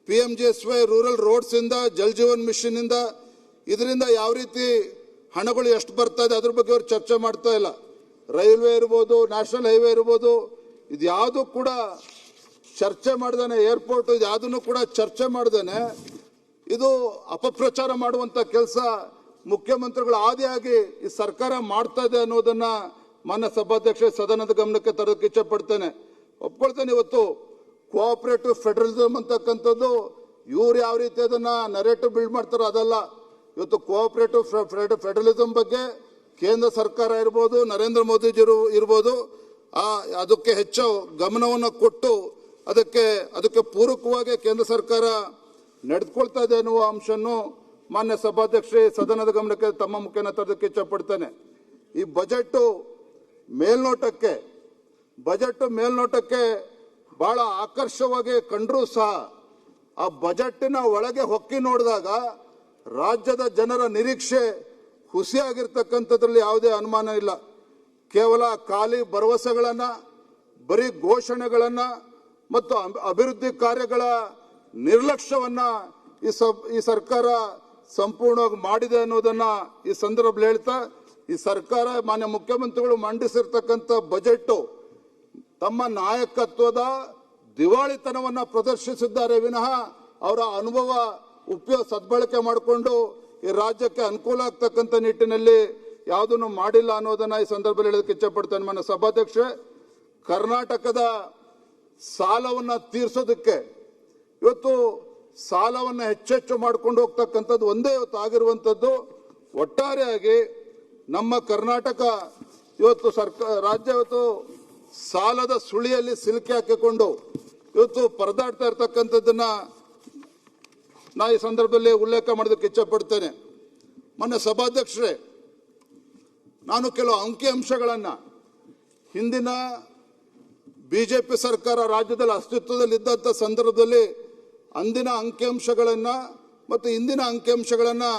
PMGSY ರೂರಲ್ ರೋಡ್ಸ್ ಇಂದ, ಜಲ್ ಜೀವನ್ ಮಿಷನ್ ಇಂದ, ಇದರಿಂದ ಯಾವ ರೀತಿ ಹಣಗಳು ಎಷ್ಟು ಬರ್ತಾ ಇದೆ ಅದ್ರ ಬಗ್ಗೆ ಅವರು ಚರ್ಚೆ ಮಾಡ್ತಾ ಇಲ್ಲ. ರೈಲ್ವೆ ಇರ್ಬೋದು, ನ್ಯಾಷನಲ್ ಹೈವೇ ಇರ್ಬೋದು, ಇದು ಯಾವುದು ಕೂಡ ಚರ್ಚೆ ಮಾಡ್ದೇನೆ, ಏರ್ಪೋರ್ಟ್ ಇದು ಯಾವುದನ್ನು ಕೂಡ ಚರ್ಚೆ ಮಾಡ್ದೇನೆ ಇದು ಅಪಪ್ರಚಾರ ಮಾಡುವಂತ ಕೆಲಸ ಮುಖ್ಯಮಂತ್ರಿಗಳು ಆದಿಯಾಗಿ ಈ ಸರ್ಕಾರ ಮಾಡ್ತಾ ಇದೆ ಅನ್ನೋದನ್ನ ಮಾನ್ಯ ಸಭಾಧ್ಯಕ್ಷ ಸದನದ ಗಮನಕ್ಕೆ ತರೋಕೆ ಇಚ್ಛೆ ಪಡ್ತೇನೆ. ಒಪ್ಕೊಳ್ತೇನೆ, ಇವತ್ತು ಕೋಆಪರೇಟಿವ್ ಫೆಡರಲಿಸಮ್ ಅಂತಕ್ಕಂಥದ್ದು ಇವ್ರು ಯಾವ ರೀತಿ ಅದನ್ನ ನರೇಟಿವ್ ಬಿಲ್ಡ್ ಮಾಡ್ತಾರೋ ಅದಲ್ಲ. ಇವತ್ತು ಕೋಆಪರೇಟಿವ್ ಫೆಡರಲಿಸಮ್ ಬಗ್ಗೆ ಕೇಂದ್ರ ಸರ್ಕಾರ ಇರ್ಬೋದು, ನರೇಂದ್ರ ಮೋದಿಜಿ ಇರ್ಬೋದು, ಅದಕ್ಕೆ ಹೆಚ್ಚು ಗಮನವನ್ನು ಕೊಟ್ಟು ಅದಕ್ಕೆ ಪೂರಕವಾಗಿ ಕೇಂದ್ರ ಸರ್ಕಾರ ನಡೆದುಕೊಳ್ತಾ ಇದೆ ಅನ್ನುವ ಅಂಶವನ್ನು ಮಾನ್ಯ ಸಭಾಧ್ಯಕ್ಷರೇ ಸದನದ ಗಮನಕ್ಕೆ ತಮ್ಮ ಮುಖೇನ ತರದಕ್ಕೆ ಇಚ್ಛೆ ಪಡ್ತೇನೆ. ಈ ಬಜೆಟ್ ಮೇಲ್ನೋಟಕ್ಕೆ ಬಹಳ ಆಕರ್ಷವಾಗಿ ಕಂಡ್ರೂ ಸಹ ಆ ಬಜೆಟ್ಟಿನ ಒಳಗೆ ಹೊಕ್ಕಿ ನೋಡಿದಾಗ ರಾಜ್ಯದ ಜನರ ನಿರೀಕ್ಷೆ ಹುಸಿಯಾಗಿರ್ತಕ್ಕಂಥದ್ರಲ್ಲಿ ಯಾವುದೇ ಅನುಮಾನ ಇಲ್ಲ. ಕೇವಲ ಖಾಲಿ ಭರವಸೆಗಳನ್ನ, ಬರೀ ಘೋಷಣೆಗಳನ್ನ ಮತ್ತು ಅಭಿವೃದ್ಧಿ ಕಾರ್ಯಗಳ ನಿರ್ಲಕ್ಷ್ಯವನ್ನ ಈ ಸರ್ಕಾರ ಸಂಪೂರ್ಣವಾಗಿ ಮಾಡಿದೆ ಅನ್ನೋದನ್ನ ಈ ಸಂದರ್ಭದಲ್ಲಿ ಹೇಳ್ತಾ, ಈ ಸರ್ಕಾರ ಮಾನ್ಯ ಮುಖ್ಯಮಂತ್ರಿಗಳು ಮಂಡಿಸಿರ್ತಕ್ಕಂಥ ಬಜೆಟ್ ತಮ್ಮ ನಾಯಕತ್ವದ ದಿವಾಳಿತನವನ್ನ ಪ್ರದರ್ಶಿಸಿದ್ದಾರೆ ವಿನಃ ಅವರ ಅನುಭವ ಸದ್ಬಳಕೆ ಮಾಡಿಕೊಂಡು ಈ ರಾಜ್ಯಕ್ಕೆ ಅನುಕೂಲ ಆಗ್ತಕ್ಕಂಥ ನಿಟ್ಟಿನಲ್ಲಿ ಯಾವುದನ್ನು ಮಾಡಿಲ್ಲ ಅನ್ನೋದನ್ನ ಈ ಸಂದರ್ಭದಲ್ಲಿ ಹೇಳೋದಕ್ಕೆ ಇಚ್ಛೆ ಪಡ್ತೇನೆ. ಮಾನ್ಯ ಸಭಾಧ್ಯಕ್ಷರೇ, ಕರ್ನಾಟಕದ ಸಾಲವನ್ನ ತೀರಿಸೋದಕ್ಕೆ ಇವತ್ತು ಸಾಲವನ್ನ ಹೆಚ್ಚೆಚ್ಚು ಮಾಡ್ಕೊಂಡು ಹೋಗ್ತಕ್ಕಂಥದ್ದು ಒಂದೇ ಇವತ್ತು ಆಗಿರುವಂಥದ್ದು. ಒಟ್ಟಾರೆಯಾಗಿ ನಮ್ಮ ಕರ್ನಾಟಕ ರಾಜ್ಯ ಇವತ್ತು ಸಾಲದ ಸುಳಿಯಲ್ಲಿ ಸಿಲುಕಿ ಹಾಕಿಕೊಂಡು ಇವತ್ತು ಪರದಾಡ್ತಾ ಇರ್ತಕ್ಕಂಥದ್ದನ್ನ ನಾ ಈ ಸಂದರ್ಭದಲ್ಲಿ ಉಲ್ಲೇಖ ಮಾಡೋದಕ್ಕೆ ಇಚ್ಛೆ ಪಡ್ತೇನೆ. ಮೊನ್ನೆ ಸಭಾಧ್ಯಕ್ಷರೇ, ನಾನು ಕೆಲವು ಅಂಕಿಅಂಶಗಳನ್ನ ಹಿಂದಿನ ಬಿಜೆಪಿ ಸರ್ಕಾರ ರಾಜ್ಯದಲ್ಲಿ ಅಸ್ತಿತ್ವದಲ್ಲಿದ್ದಂಥ ಸಂದರ್ಭದಲ್ಲಿ ಅಂದಿನ ಅಂಕಿಅಂಶಗಳನ್ನು ಮತ್ತು ಇಂದಿನ ಅಂಕಿಅಂಶಗಳನ್ನು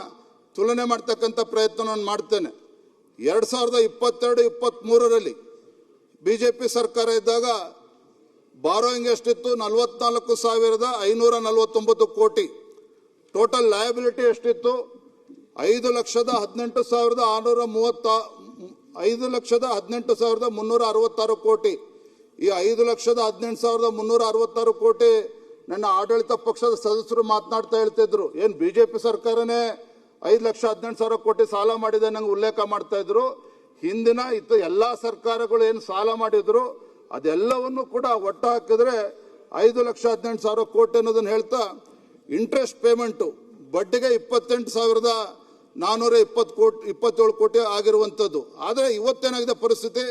ತುಲನೆ ಮಾಡ್ತಕ್ಕಂಥ ಪ್ರಯತ್ನ ನಾನು ಮಾಡ್ತೇನೆ. 2022-23ರಲ್ಲಿ ಬಿಜೆಪಿ ಸರ್ಕಾರ ಇದ್ದಾಗ ಬಾರೋಯಿಂಗ್ ಎಷ್ಟಿತ್ತು? 44,549 ಕೋಟಿ. ಟೋಟಲ್ ಲಯಬಿಲಿಟಿ ಎಷ್ಟಿತ್ತು? 5,18,366 ಕೋಟಿ. ಈ 5,18,366 ಕೋಟಿ ನನ್ನ ಆಡಳಿತ ಪಕ್ಷದ ಸದಸ್ಯರು ಮಾತನಾಡ್ತಾ ಹೇಳ್ತಿದ್ರು, ಏನು ಬಿಜೆಪಿ ಸರ್ಕಾರನೇ 5,18,000 ಕೋಟಿ ಸಾಲ ಮಾಡಿದೆ ನಂಗೆ ಉಲ್ಲೇಖ ಮಾಡ್ತಾ ಇದ್ರು. ಹಿಂದಿನ ಎಲ್ಲ ಸರ್ಕಾರಗಳು ಏನು ಸಾಲ ಮಾಡಿದ್ರು ಅದೆಲ್ಲವನ್ನು ಕೂಡ ಒಟ್ಟು ಹಾಕಿದ್ರೆ 5,18,000 ಕೋಟಿ ಅನ್ನೋದನ್ನು ಹೇಳ್ತಾ, ಇಂಟ್ರೆಸ್ಟ್ ಪೇಮೆಂಟು ಬಡ್ಡಿಗೆ 28,427 ಕೋಟಿ ಆಗಿರುವಂಥದ್ದು. ಆದರೆ ಇವತ್ತೇನಾಗಿದೆ ಪರಿಸ್ಥಿತಿ?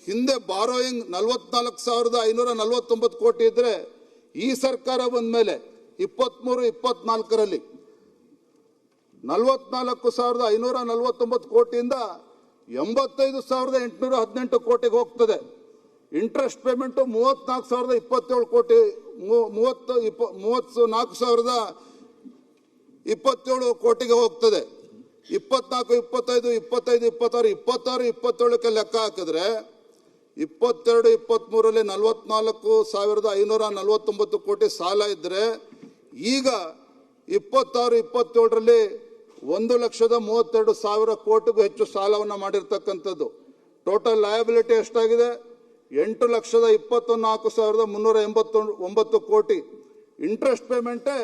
ಹಿಂದೆ ಬಾರೋಯಿಂಗ್ 44,549 ಕೋಟಿ ಇದ್ರೆ ಈ ಸರ್ಕಾರ ಬಂದ ಮೇಲೆ 23-24ರಲ್ಲಿ 44,549 ಕೋಟಿಯಿಂದ 85,818 ಕೋಟಿಗೆ ಹೋಗ್ತದೆ. ಇಂಟ್ರೆಸ್ಟ್ ಪೇಮೆಂಟು 34,027 ಕೋಟಿ, 34,027 ಕೋಟಿಗೆ ಹೋಗ್ತದೆ. 24, 25, 25, 26, 27ಕ್ಕೆ ಲೆಕ್ಕ ಹಾಕಿದ್ರೆ 22-23ರಲ್ಲಿ 44,549 ಕೋಟಿ ಸಾಲ ಇದ್ರೆ, ಈಗ 26-27ರಲ್ಲಿ 1,32,000 ಕೋಟಿಗೂ ಹೆಚ್ಚು ಸಾಲವನ್ನು ಮಾಡಿರ್ತಕ್ಕಂಥದ್ದು. ಟೋಟಲ್ ಲಯಬಿಲಿಟಿ ಎಷ್ಟಾಗಿದೆ? 8,24,389 ಕೋಟಿ. ಇಂಟ್ರೆಸ್ಟ್ ಪೇಮೆಂಟೇ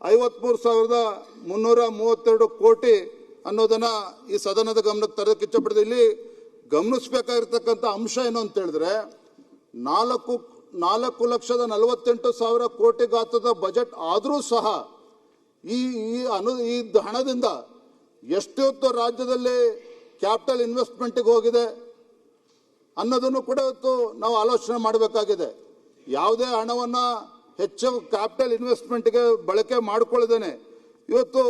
53,332 ಕೋಟಿ ಅನ್ನೋದನ್ನ ಈ ಸದನದ ಗಮನಕ್ಕೆ ತರಕ್ಕೆ ಇಚ್ಛಪಡಿದೆ. ಇಲ್ಲಿ ಗಮನಿಸಬೇಕಾಗಿರ್ತಕ್ಕಂಥ ಅಂಶ ಏನು ಅಂತ ಹೇಳಿದ್ರೆ, 4,48,000 ಕೋಟಿ ಗಾತ್ರದ ಬಜೆಟ್ ಆದರೂ ಸಹ ಈ ಹಣದಿಂದ ಎಷ್ಟೊತ್ತು ರಾಜ್ಯದಲ್ಲಿ ಕ್ಯಾಪಿಟಲ್ ಇನ್ವೆಸ್ಟ್ಮೆಂಟ್ಗೆ ಹೋಗಿದೆ ಅನ್ನೋದನ್ನು ಕೂಡ ಇವತ್ತು ನಾವು ಆಲೋಚನೆ ಮಾಡಬೇಕಾಗಿದೆ. ಯಾವುದೇ ಹಣವನ್ನು ಹೆಚ್ಚು ಕ್ಯಾಪಿಟಲ್ ಇನ್ವೆಸ್ಟ್ಮೆಂಟ್ಗೆ ಬಳಕೆ ಮಾಡಿಕೊಳ್ಳದೇನೆ ಇವತ್ತು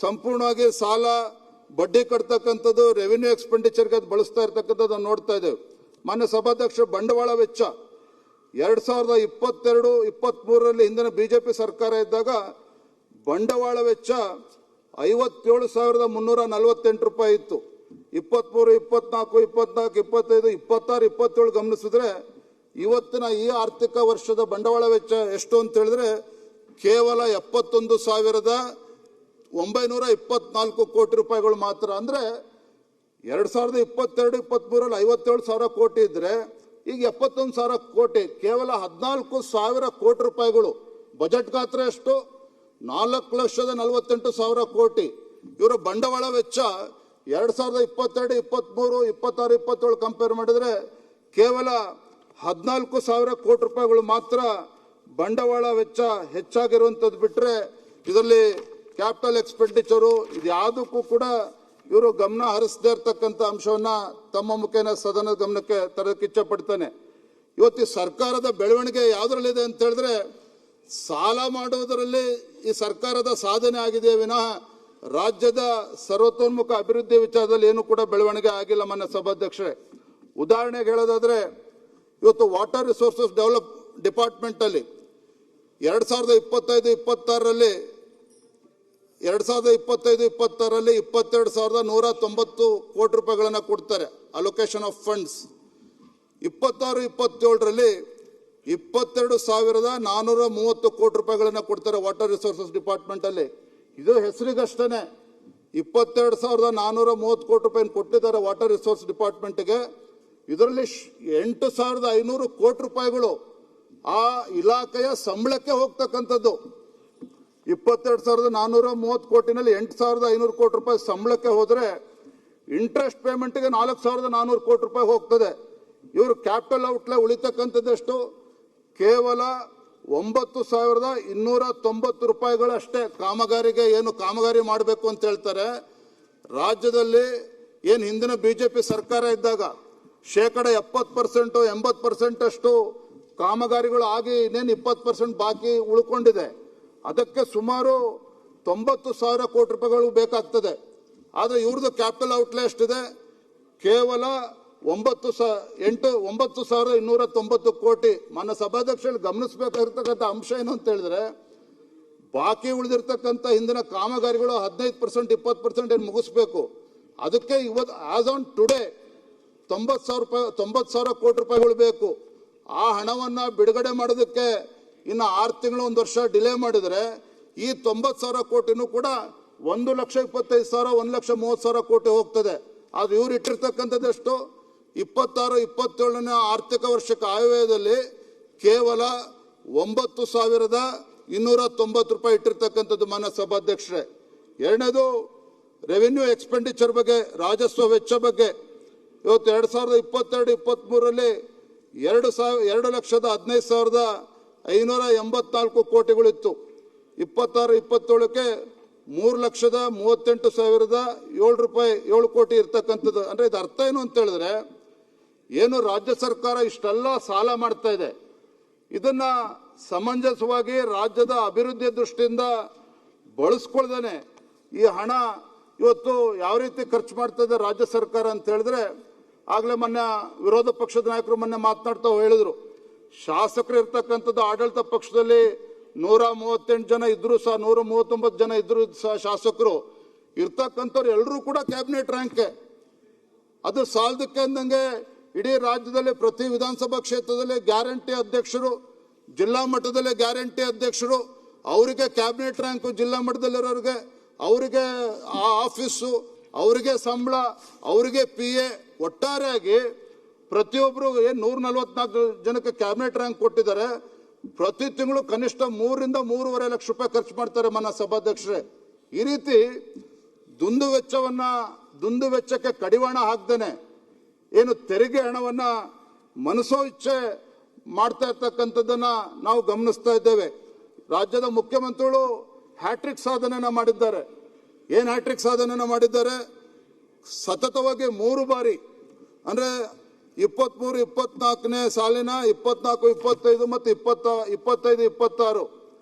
ಸಂಪೂರ್ಣವಾಗಿ ಸಾಲ, ಬಡ್ಡಿ ಕಟ್ತಕ್ಕಂಥದ್ದು, ರೆವಿನ್ಯೂ ಎಕ್ಸ್ಪೆಂಡಿಚರ್ಗೆ ಅದು ಬಳಸ್ತಾ ಇರ್ತಕ್ಕಂಥದ್ದು ನೋಡ್ತಾ ಇದ್ದೇವೆ. ಮಾನ್ಯ ಸಭಾಧ್ಯಕ್ಷರು, ಬಂಡವಾಳ ವೆಚ್ಚ 2022-23ರಲ್ಲಿ ಹಿಂದಿನ ಬಿಜೆಪಿ ಸರ್ಕಾರ ಇದ್ದಾಗ ಬಂಡವಾಳ ವೆಚ್ಚ 57,348 ರೂಪಾಯಿ ಇತ್ತು. 23, 24, 24, 25, 26, 27 ಗಮನಿಸಿದ್ರೆ ಇವತ್ತಿನ ಈ ಆರ್ಥಿಕ ವರ್ಷದ ಬಂಡವಾಳ ವೆಚ್ಚ ಎಷ್ಟು ಅಂತ ಹೇಳಿದ್ರೆ ಕೇವಲ 71,924 ಕೋಟಿ ರೂಪಾಯಿಗಳು ಮಾತ್ರ. ಅಂದರೆ 2022-23ರಲ್ಲಿ 57,000 ಕೋಟಿ ಇದ್ರೆ ಈಗ 71,000 ಕೋಟಿ, ಕೇವಲ 14,000 ಕೋಟಿ ರೂಪಾಯಿಗಳು. ಬಜೆಟ್ ಗಾತ್ರ ಎಷ್ಟು? 4,48,000 ಕೋಟಿ. ಇವರ ಬಂಡವಾಳ ವೆಚ್ಚ 2022, 23, 26, 27 ಕಂಪೇರ್ ಮಾಡಿದ್ರೆ ಕೇವಲ 14,000 ಕೋಟಿ ರೂಪಾಯಿಗಳು ಮಾತ್ರ ಬಂಡವಾಳ ವೆಚ್ಚ ಹೆಚ್ಚಾಗಿರುವಂಥದ್ದು. ಬಿಟ್ಟರೆ ಇದರಲ್ಲಿ ಕ್ಯಾಪಿಟಲ್ ಎಕ್ಸ್ಪೆಂಡಿಚರು ಇದು ಯಾವುದಕ್ಕೂ ಕೂಡ ಇವರು ಗಮನ ಹರಿಸದೇ ಇರತಕ್ಕಂಥ ಅಂಶವನ್ನು ತಮ್ಮ ಮುಖೇನ ಸದನದ ಗಮನಕ್ಕೆ ತರಕ್ಕೆ ಇಚ್ಛೆ ಪಡ್ತಾನೆ. ಇವತ್ತು ಸರ್ಕಾರದ ಬೆಳವಣಿಗೆ ಯಾವುದರಲ್ಲಿದೆ ಅಂತ ಹೇಳಿದ್ರೆ, ಸಾಲ ಮಾಡುವುದರಲ್ಲಿ ಈ ಸರ್ಕಾರದ ಸಾಧನೆ ಆಗಿದೆ ವಿನಃ ರಾಜ್ಯದ ಸರ್ವತೋನ್ಮುಖ ಅಭಿವೃದ್ಧಿ ವಿಚಾರದಲ್ಲಿ ಏನು ಕೂಡ ಬೆಳವಣಿಗೆ ಆಗಿಲ್ಲ. ಮಾನ್ಯ ಸಭಾಧ್ಯಕ್ಷರೇ, ಉದಾಹರಣೆಗೆ ಹೇಳೋದಾದ್ರೆ, ಇವತ್ತು ವಾಟರ್ ರಿಸೋರ್ಸಸ್ ಡೆವಲಪ್ ಡಿಪಾರ್ಟ್ಮೆಂಟ್ ಅಲ್ಲಿ 2025-26ರಲ್ಲಿ 22,190 ಕೋಟಿ ರೂಪಾಯಿಗಳನ್ನು ಕೊಡ್ತಾರೆ ಅಲೋಕೇಶನ್ ಆಫ್ ಫಂಡ್ಸ್. 26-27ರಲ್ಲಿ 22,430 ಕೋಟಿ ರೂಪಾಯಿಗಳನ್ನು ಕೊಡ್ತಾರೆ ವಾಟರ್ ರಿಸೋರ್ಸಸ್ ಡಿಪಾರ್ಟ್ಮೆಂಟ್ ಅಲ್ಲಿ. ಇದು ಹೆಸರಿಗಷ್ಟೇ 22,430 ಕೋಟಿ ರೂಪಾಯಿ ಕೊಟ್ಟಿದ್ದಾರೆ ವಾಟರ್ ರಿಸೋರ್ಸ್ ಡಿಪಾರ್ಟ್ಮೆಂಟ್ಗೆ. ಇದರಲ್ಲಿ 8,500 ಕೋಟಿ ರೂಪಾಯಿಗಳು ಆ ಇಲಾಖೆಯ ಸಂಬಳಕ್ಕೆ ಹೋಗ್ತಕ್ಕಂಥದ್ದು. 22,430 ಕೋಟಿನಲ್ಲಿ 8,500 ಕೋಟಿ ರೂಪಾಯಿ ಸಂಬಳಕ್ಕೆ ಹೋದರೆ ಇಂಟ್ರೆಸ್ಟ್ ಪೇಮೆಂಟ್ಗೆ 4,400 ಕೋಟಿ ರೂಪಾಯಿ ಹೋಗ್ತದೆ. ಇವರು ಕ್ಯಾಪಿಟಲ್ ಔಟ್ಲೇ ಉಳಿತಕ್ಕಂಥದ್ದೆಷ್ಟು? ಕೇವಲ 9,290 ರೂಪಾಯಿಗಳಷ್ಟೇ. ಕಾಮಗಾರಿಗೆ ಏನು ಕಾಮಗಾರಿ ಮಾಡಬೇಕು ಅಂತ ಹೇಳ್ತಾರೆ. ರಾಜ್ಯದಲ್ಲಿ ಏನು ಹಿಂದಿನ ಬಿಜೆಪಿ ಸರ್ಕಾರ ಇದ್ದಾಗ 70%, 80% ಅಷ್ಟು ಕಾಮಗಾರಿಗಳು ಆಗಿ ಇನ್ನೇನು 20% ಬಾಕಿ ಉಳ್ಕೊಂಡಿದೆ. ಅದಕ್ಕೆ ಸುಮಾರು 90,000 ಕೋಟಿ ರೂಪಾಯಿಗಳು ಬೇಕಾಗ್ತದೆ. ಆದರೆ ಇವ್ರದ್ದು ಕ್ಯಾಪಿಟಲ್ ಔಟ್ಲೇ ಎಷ್ಟಿದೆ? ಕೇವಲ 9,290 ಕೋಟಿ. ಮಾನ್ಯ ಸಭಾಧ್ಯಕ್ಷರು ಗಮನಿಸಬೇಕಾಗಿರ್ತಕ್ಕಂಥ ಅಂಶ ಏನು ಅಂತ ಹೇಳಿದ್ರೆ, ಬಾಕಿ ಉಳಿದಿರ್ತಕ್ಕಂಥ ಹಿಂದಿನ ಕಾಮಗಾರಿಗಳು 15% 20% ಏನು ಮುಗಿಸ್ಬೇಕು. ಅದಕ್ಕೆ ಇವತ್ತು ಆಸ್ ಆನ್ ಟುಡೇ 90,000 ಕೋಟಿ ರೂಪಾಯಿಗಳು ಬೇಕು. ಆ ಹಣವನ್ನು ಬಿಡುಗಡೆ ಮಾಡೋದಕ್ಕೆ ಇನ್ನು 6 ತಿಂಗಳು 1 ವರ್ಷ ಡಿಲೇ ಮಾಡಿದರೆ ಈ 90,000 ಕೋಟಿನೂ ಕೂಡ 1,25,000 1,30,000 ಕೋಟಿ ಹೋಗ್ತದೆ. ಅದು ಇವ್ರು ಇಟ್ಟಿರ್ತಕ್ಕಂಥದ್ದು ಎಷ್ಟು? 26-27ನೇ ಆರ್ಥಿಕ ವರ್ಷಕ್ಕೆ ಆಯವ್ಯಯದಲ್ಲಿ ಕೇವಲ 9,290 ರೂಪಾಯಿ ಇಟ್ಟಿರ್ತಕ್ಕಂಥದ್ದು ಮಾನ್ಯ ಸಭಾಧ್ಯಕ್ಷರೇ. ಎರಡನೇದು ರೆವಿನ್ಯೂ ಎಕ್ಸ್ಪೆಂಡಿಚರ್ ಬಗ್ಗೆ, ರಾಜಸ್ವ ವೆಚ್ಚ ಬಗ್ಗೆ. ಇವತ್ತು 2022-23ರಲ್ಲಿ 2,15,584 ಕೋಟಿಗಳಿತ್ತು. 26-27ಕ್ಕೆ 3,38,007 ರೂಪಾಯಿ 7 ಕೋಟಿ ಇರ್ತಕ್ಕಂಥದ್ದು. ಅಂದರೆ ಇದು ಅರ್ಥ ಏನು ಅಂತ ಹೇಳಿದ್ರೆ, ಏನು ರಾಜ್ಯ ಸರ್ಕಾರ ಇಷ್ಟೆಲ್ಲ ಸಾಲ ಮಾಡ್ತಾ ಇದೆ, ಇದನ್ನ ಸಮಂಜಸವಾಗಿ ರಾಜ್ಯದ ಅಭಿವೃದ್ಧಿಯ ದೃಷ್ಟಿಯಿಂದ ಬಳಸ್ಕೊಳ್ದೇನೆ ಈ ಹಣ ಇವತ್ತು ಯಾವ ರೀತಿ ಖರ್ಚು ಮಾಡ್ತಾ ಇದೆ ರಾಜ್ಯ ಸರ್ಕಾರ ಅಂತ ಹೇಳಿದ್ರೆ, ಆಗಲೇ ಮೊನ್ನೆ ವಿರೋಧ ಪಕ್ಷದ ನಾಯಕರು ಮೊನ್ನೆ ಮಾತನಾಡ್ತಾ ಹೇಳಿದ್ರು, ಶಾಸಕರು ಇರ್ತಕ್ಕಂಥದ್ದು ಆಡಳಿತ ಪಕ್ಷದಲ್ಲಿ 138 ಜನ ಇದ್ರು ಸಹ, 139 ಜನ ಇದ್ರು ಸಹ ಶಾಸಕರು ಇರ್ತಕ್ಕಂಥವ್ರು ಎಲ್ಲರೂ ಕೂಡ ಕ್ಯಾಬಿನೆಟ್ ರ್ಯಾಂಕ್. ಅದು ಸಾಲದಕ್ಕೆ ಅಂದಂಗೆ ಇಡೀ ರಾಜ್ಯದಲ್ಲಿ ಪ್ರತಿ ವಿಧಾನಸಭಾ ಕ್ಷೇತ್ರದಲ್ಲಿ ಗ್ಯಾರಂಟಿ ಅಧ್ಯಕ್ಷರು, ಜಿಲ್ಲಾ ಮಟ್ಟದಲ್ಲಿ ಗ್ಯಾರಂಟಿ ಅಧ್ಯಕ್ಷರು, ಅವರಿಗೆ ಕ್ಯಾಬಿನೆಟ್ ರ್ಯಾಂಕು, ಜಿಲ್ಲಾ ಮಟ್ಟದಲ್ಲಿರೋರಿಗೆ ಅವರಿಗೆ ಆ ಆಫೀಸು, ಅವರಿಗೆ ಸಂಬಳ, ಅವರಿಗೆ PA, ಒಟ್ಟಾರೆಯಾಗಿ ಪ್ರತಿಯೊಬ್ಬರು 144 ಜನಕ್ಕೆ ಕ್ಯಾಬಿನೆಟ್ ರ್ಯಾಂಕ್ ಕೊಟ್ಟಿದ್ದಾರೆ. ಪ್ರತಿ ತಿಂಗಳು ಕನಿಷ್ಠ 3 ರಿಂದ 3.5 ಲಕ್ಷ ರೂಪಾಯಿ ಖರ್ಚು ಮಾಡ್ತಾರೆ ಮಾನ್ಯ ಸಭಾಧ್ಯಕ್ಷರೇ. ಈ ರೀತಿ ದುಂದು ವೆಚ್ಚಕ್ಕೆ ಕಡಿವಾಣ ಹಾಕ್ದೇನೆ ಏನು ತೆರಿಗೆ ಹಣವನ್ನ ಮನಸೋ ಇಚ್ಛೆ ಮಾಡ್ತಾ ಇರ್ತಕ್ಕಂಥದ್ದನ್ನ ನಾವು ಗಮನಿಸ್ತಾ ಇದ್ದೇವೆ. ರಾಜ್ಯದ ಮುಖ್ಯಮಂತ್ರಿಗಳು ಹ್ಯಾಟ್ರಿಕ್ ಸಾಧನೆಯನ್ನ ಮಾಡಿದ್ದಾರೆ. ಏನು ಹ್ಯಾಟ್ರಿಕ್ ಸಾಧನೆಯನ್ನ ಮಾಡಿದ್ದಾರೆ? ಸತತವಾಗಿ 3 ಬಾರಿ ಅಂದ್ರೆ 23-24ನೇ ಸಾಲಿನ 24-25 ಮತ್ತು 25-26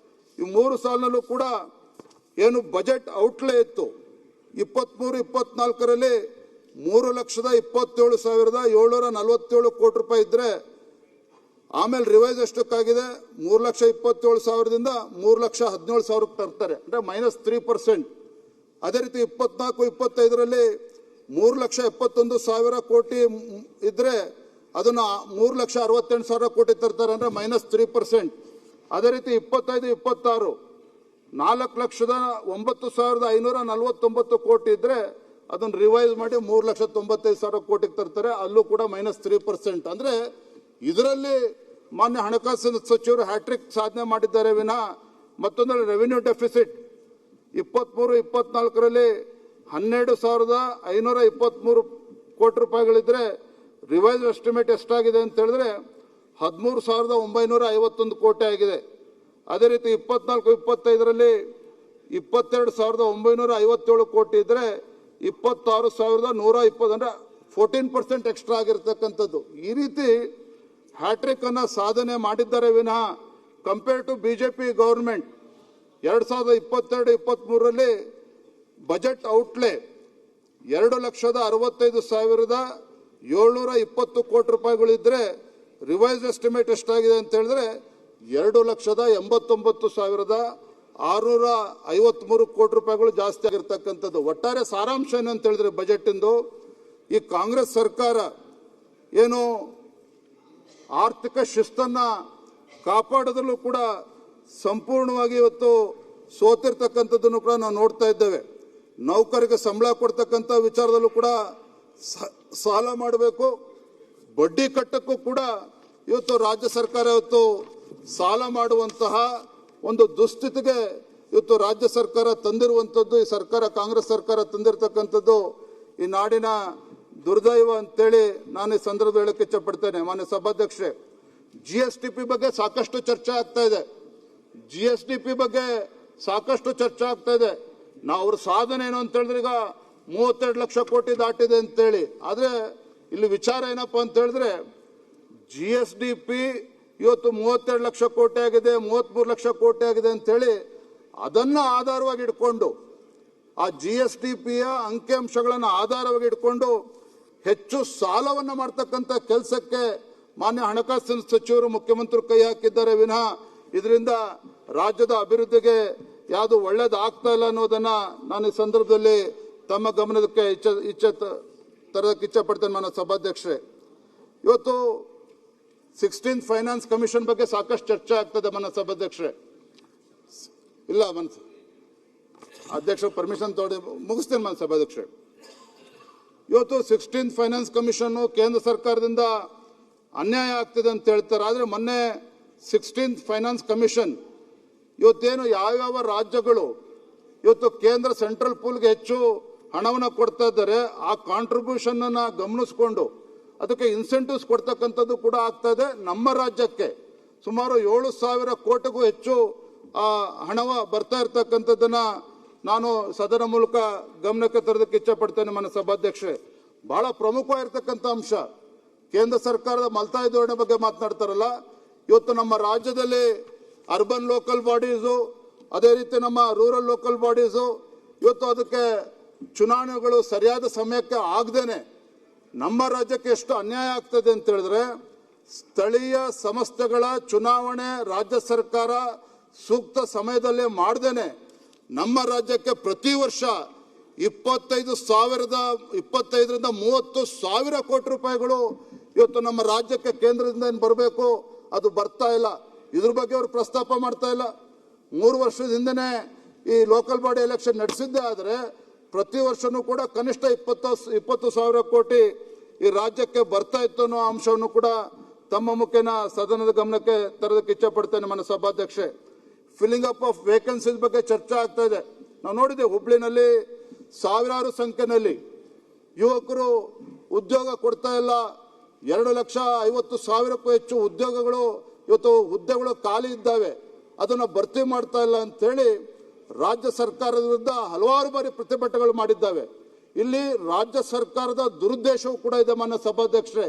ಈ 3 ಸಾಲಿನಲ್ಲೂ ಕೂಡ ಏನು ಬಜೆಟ್ ಔಟ್ಲೇ ಇತ್ತು. 23-24ರಲ್ಲಿ 3,27,747 ಕೋಟಿ ರೂಪಾಯಿ ಇದ್ರೆ, ಆಮೇಲೆ ರಿವೈಸ್ ಎಷ್ಟಕ್ಕಾಗಿದೆ? 3,27,000ದಿಂದ 3,17,000 ತರ್ತಾರೆ, ಅಂದ್ರೆ -3%. ಅದೇ ರೀತಿ 24-25ರಲ್ಲಿ 3,71,000 ಕೋಟಿ ಇದ್ರೆ ಅದನ್ನ 3,68,000 ಕೋಟಿ ತರ್ತಾರೆ, ಅಂದ್ರೆ -3%. ಅದೇ ರೀತಿ 25-26 4,09,549 ಕೋಟಿ ಇದ್ರೆ ಅದನ್ನ ರಿವೈಸ್ ಮಾಡಿ 3,95,000 ಕೋಟಿಗೆ ತರ್ತಾರೆ, ಅಲ್ಲೂ ಕೂಡ -3%. ಅಂದ್ರೆ ಇದರಲ್ಲಿ ಮಾನ್ಯ ಹಣಕಾಸಿನ ಸಚಿವರು ಹ್ಯಾಟ್ರಿಕ್ ಸಾಧನೆ ಮಾಡಿದ್ದಾರೆ ವಿನಃ ಮತ್ತೊಂದು ರೆವಿನ್ಯೂ ಡೆಫಿಸಿಟ್ 23-24ರಲ್ಲಿ 12,523 ಕೋಟಿ ರೂಪಾಯಿಗಳಿದ್ರೆ ರಿವೈಸ್ ಎಸ್ಟಿಮೇಟ್ ಎಷ್ಟಾಗಿದೆ ಅಂತ ಹೇಳಿದ್ರೆ 13,951 ಕೋಟಿ ಆಗಿದೆ. ಅದೇ ರೀತಿ 24-25ರಲ್ಲಿ 22,957 ಕೋಟಿ ಇದ್ರೆ 26,120 ಅಂದ್ರೆ 14% ಎಕ್ಸ್ಟ್ರಾ ಆಗಿರ್ತಕ್ಕಂಥದ್ದು. ಈ ರೀತಿ ಹ್ಯಾಟ್ರಿಕ್ ಅನ್ನ ಸಾಧನೆ ಮಾಡಿದ್ದಾರೆ ವಿನಃ ಕಂಪೇರ್ ಟು ಬಿಜೆಪಿ ಗವರ್ಮೆಂಟ್ 2022-23ರಲ್ಲಿ budget outlay 2,65,720 crore ರೂಪಾಯಿಗಳಿದ್ರೆ revise estimate ಎಷ್ಟಾಗಿದೆ ಅಂತ ಹೇಳಿದ್ರೆ 2,89,653 ಕೋಟಿ ರೂಪಾಯಿಗಳು ಜಾಸ್ತಿ ಆಗಿರ್ತಕ್ಕಂಥದ್ದು. ಒಟ್ಟಾರೆ ಸಾರಾಂಶ ಏನು ಅಂತ ಹೇಳಿದ್ರೆ ಬಜೆಟ್ ಇಂದು ಈ ಕಾಂಗ್ರೆಸ್ ಸರ್ಕಾರ ಏನು ಆರ್ಥಿಕ ಶಿಸ್ತನ್ನ ಕಾಪಾಡೋದ್ರಲ್ಲೂ ಕೂಡ ಸಂಪೂರ್ಣವಾಗಿ ಇವತ್ತು ಸೋತಿರ್ತಕ್ಕಂಥದ್ದನ್ನು ಕೂಡ ನಾವು ನೋಡ್ತಾ ಇದ್ದೇವೆ. ನೌಕರಿಗೆ ಸಂಬಳ ಕೊಡ್ತಕ್ಕಂಥ ವಿಚಾರದಲ್ಲೂ ಕೂಡ ಸಾಲ ಮಾಡಬೇಕು, ಬಡ್ಡಿ ಕಟ್ಟಕ್ಕೂ ಕೂಡ ಇವತ್ತು ರಾಜ್ಯ ಸರ್ಕಾರ ಇವತ್ತು ಸಾಲ ಮಾಡುವಂತಹ ಒಂದು ದುಸ್ಥಿತಿಗೆ ಇವತ್ತು ರಾಜ್ಯ ಸರ್ಕಾರ ತಂದಿರುವಂಥದ್ದು, ಈ ಸರ್ಕಾರ ಕಾಂಗ್ರೆಸ್ ಸರ್ಕಾರ ತಂದಿರತಕ್ಕಂಥದ್ದು ಈ ನಾಡಿನ ದುರ್ದೈವ ಅಂತೇಳಿ ನಾನು ಈ ಸಂದರ್ಭದಲ್ಲಿ ಹೇಳಕ್ಕೆ ಇಚ್ಛಪಡ್ತೇನೆ. ಮಾನ್ಯ ಸಭಾಧ್ಯಕ್ಷರೇ, GSDP ಬಗ್ಗೆ ಸಾಕಷ್ಟು ಚರ್ಚೆ ಆಗ್ತಾ ಇದೆ. GSDP ಬಗ್ಗೆ ಸಾಕಷ್ಟು ಚರ್ಚೆ ಆಗ್ತಾ ಇದೆ. ನಾವು ಅವ್ರ ಸಾಧನೆ ಏನು ಅಂತ ಹೇಳಿದ್ರೆ ಈಗ 32 ಲಕ್ಷ ಕೋಟಿ ದಾಟಿದೆ ಅಂತೇಳಿ. ಆದರೆ ಇಲ್ಲಿ ವಿಚಾರ ಏನಪ್ಪ ಅಂತ ಹೇಳಿದ್ರೆ GSDP ಇವತ್ತು 32 ಲಕ್ಷ ಕೋಟಿ ಆಗಿದೆ, 33 ಲಕ್ಷ ಕೋಟಿ ಆಗಿದೆ ಅಂತೇಳಿ ಅದನ್ನ ಆಧಾರವಾಗಿ ಇಟ್ಕೊಂಡು ಆ GSDPಯ ಅಂಕಿಅಂಶಗಳನ್ನು ಆಧಾರವಾಗಿ ಇಟ್ಕೊಂಡು ಹೆಚ್ಚು ಸಾಲವನ್ನು ಮಾಡ್ತಕ್ಕಂಥ ಕೆಲಸಕ್ಕೆ ಮಾನ್ಯ ಹಣಕಾಸಿನ ಸಚಿವರು ಮುಖ್ಯಮಂತ್ರಿ ಕೈ ಹಾಕಿದ್ದಾರೆ ವಿನಃ ಇದರಿಂದ ರಾಜ್ಯದ ಅಭಿವೃದ್ಧಿಗೆ ಯಾವುದು ಒಳ್ಳೇದಾಗ್ತಾ ಇಲ್ಲ ಅನ್ನೋದನ್ನ ನಾನು ಈ ಸಂದರ್ಭದಲ್ಲಿ ತಮ್ಮ ಗಮನಕ್ಕೆ ತರಕ್ಕೆ ಇಚ್ಛೆ ಪಡ್ತೇನೆ ಮಾನ್ಯ ಸಭಾಧ್ಯಕ್ಷರೇ. ಇವತ್ತು 16th ಫೈನಾನ್ಸ್ ಕಮಿಷನ್ ಬಗ್ಗೆ ಸಾಕಷ್ಟು ಚರ್ಚೆ ಆಗ್ತದೆ ಮಾನ್ಯ ಸಭಾಧ್ಯಕ್ಷರೇ. ಇಲ್ಲ ಮನಸ್ಸು ಅಧ್ಯಕ್ಷ ಪರ್ಮಿಷನ್ ತಗೊಂಡು ಮುಗಿಸ್ತೇನೆ ಮಾನ್ಯ ಸಭಾಧ್ಯಕ್ಷರೇ. ಇವತ್ತು 16th ಫೈನಾನ್ಸ್ ಕಮಿಷನ್ ಕೇಂದ್ರ ಸರ್ಕಾರದಿಂದ ಅನ್ಯಾಯ ಆಗ್ತಿದೆ ಅಂತ ಹೇಳ್ತಾರೆ. ಆದರೆ ಮೊನ್ನೆ 16th ಫೈನಾನ್ಸ್ ಕಮಿಷನ್ ಇವತ್ತೇನು ಯಾವ್ಯಾವ ರಾಜ್ಯಗಳು ಇವತ್ತು ಕೇಂದ್ರ ಸೆಂಟ್ರಲ್ ಪೂಲ್ಗೆ ಹೆಚ್ಚು ಹಣವನ್ನು ಕೊಡ್ತಾ ಇದ್ದಾರೆ ಆ ಕಾಂಟ್ರಿಬ್ಯೂಷನ್ ಅನ್ನ ಗಮನಿಸಿಕೊಂಡು ಅದಕ್ಕೆ ಇನ್ಸೆಂಟಿವ್ಸ್ ಕೊಡ್ತಕ್ಕಂಥದ್ದು ಕೂಡ ಆಗ್ತಾ ಇದೆ. ನಮ್ಮ ರಾಜ್ಯಕ್ಕೆ ಸುಮಾರು 7,000 ಕೋಟಿಗೂ ಹೆಚ್ಚು ಹಣವ ಬರ್ತಾ ಇರ್ತಕ್ಕಂಥದ್ದನ್ನ ನಾನು ಸದನ ಮೂಲಕ ಗಮನಕ್ಕೆ ತರೋದಕ್ಕೆ ಇಚ್ಛೆ ಪಡ್ತೇನೆ ಮಾನ್ಯ ಸಭಾಧ್ಯಕ್ಷರೇ. ಬಹಳ ಪ್ರಮುಖವಾಗಿರ್ತಕ್ಕಂಥ ಅಂಶ ಕೇಂದ್ರ ಸರ್ಕಾರದ ಮಲ್ತಾಯಿ ಧೋರಣೆ ಬಗ್ಗೆ ಮಾತನಾಡ್ತಾರಲ್ಲ, ಇವತ್ತು ನಮ್ಮ ರಾಜ್ಯದಲ್ಲಿ ಅರ್ಬನ್ ಲೋಕಲ್ ಬಾಡೀಸು ಅದೇ ರೀತಿ ನಮ್ಮ ರೂರಲ್ ಲೋಕಲ್ ಬಾಡೀಸು ಇವತ್ತು ಅದಕ್ಕೆ ಚುನಾವಣೆಗಳು ಸರಿಯಾದ ಸಮಯಕ್ಕೆ ಆಗದೇನೆ ನಮ್ಮ ರಾಜ್ಯಕ್ಕೆ ಎಷ್ಟು ಅನ್ಯಾಯ ಆಗ್ತದೆ ಅಂತ ಹೇಳಿದ್ರೆ, ಸ್ಥಳೀಯ ಸಂಸ್ಥೆಗಳ ಚುನಾವಣೆ ರಾಜ್ಯ ಸರ್ಕಾರ ಸೂಕ್ತ ಸಮಯದಲ್ಲೇ ಮಾಡದೇನೆ ನಮ್ಮ ರಾಜ್ಯಕ್ಕೆ ಪ್ರತಿ ವರ್ಷ 25ರಿಂದ 30,000 ಕೋಟಿ ರೂಪಾಯಿಗಳು ಇವತ್ತು ನಮ್ಮ ರಾಜ್ಯಕ್ಕೆ ಕೇಂದ್ರದಿಂದ ಏನು ಬರಬೇಕು ಅದು ಬರ್ತಾ ಇಲ್ಲ. ಇದ್ರ ಬಗ್ಗೆ ಅವರು ಪ್ರಸ್ತಾಪ ಮಾಡ್ತಾ ಇಲ್ಲ. 3 ವರ್ಷದ ಹಿಂದೆನೆ ಈ ಲೋಕಲ್ ಬಾಡಿ ಎಲೆಕ್ಷನ್ ನಡೆಸಿದ್ದೇ ಆದರೆ ಪ್ರತಿ ವರ್ಷನೂ ಕೂಡ ಕನಿಷ್ಠ 20,000 ಕೋಟಿ ಈ ರಾಜ್ಯಕ್ಕೆ ಬರ್ತಾ ಇತ್ತು ಅನ್ನೋ ಅಂಶವನ್ನು ಕೂಡ ತಮ್ಮ ಮುಖೇನ ಸದನದ ಗಮನಕ್ಕೆ ತರೋದಕ್ಕೆ ಇಚ್ಛೆ ಪಡ್ತೇನೆ ಮಾನ್ಯ ಸಭಾಧ್ಯಕ್ಷೆ. ಫಿಲ್ಲಿಂಗ್ ಅಪ್ ಆಫ್ ವೇಕೆನ್ಸೀಸ್ ಬಗ್ಗೆ ಚರ್ಚೆ ಆಗ್ತಾ ಇದೆ. ನಾವು ನೋಡಿದೆ ಹುಬ್ಳಿನಲ್ಲಿ ಸಾವಿರಾರು ಸಂಖ್ಯೆಯಲ್ಲಿ ಯುವಕರು ಉದ್ಯೋಗ ಕೊಡ್ತಾ ಇಲ್ಲ. 2,50,000ಕ್ಕೂ ಹೆಚ್ಚು ಉದ್ಯೋಗಗಳು ಇವತ್ತು ಹುದ್ದೆಗಳು ಖಾಲಿ ಇದ್ದಾವೆ, ಅದನ್ನು ಭರ್ತಿ ಮಾಡ್ತಾ ಇಲ್ಲ ಅಂತೇಳಿ ರಾಜ್ಯ ಸರ್ಕಾರದ ವಿರುದ್ಧ ಹಲವಾರು ಬಾರಿ ಪ್ರತಿಭಟನೆಗಳು ಮಾಡಿದ್ದಾವೆ. ಇಲ್ಲಿ ರಾಜ್ಯ ಸರ್ಕಾರದ ದುರುದ್ದೇಶವೂ ಕೂಡ ಇದೆ ಮಾನ್ಯ ಸಭಾಧ್ಯಕ್ಷರೇ.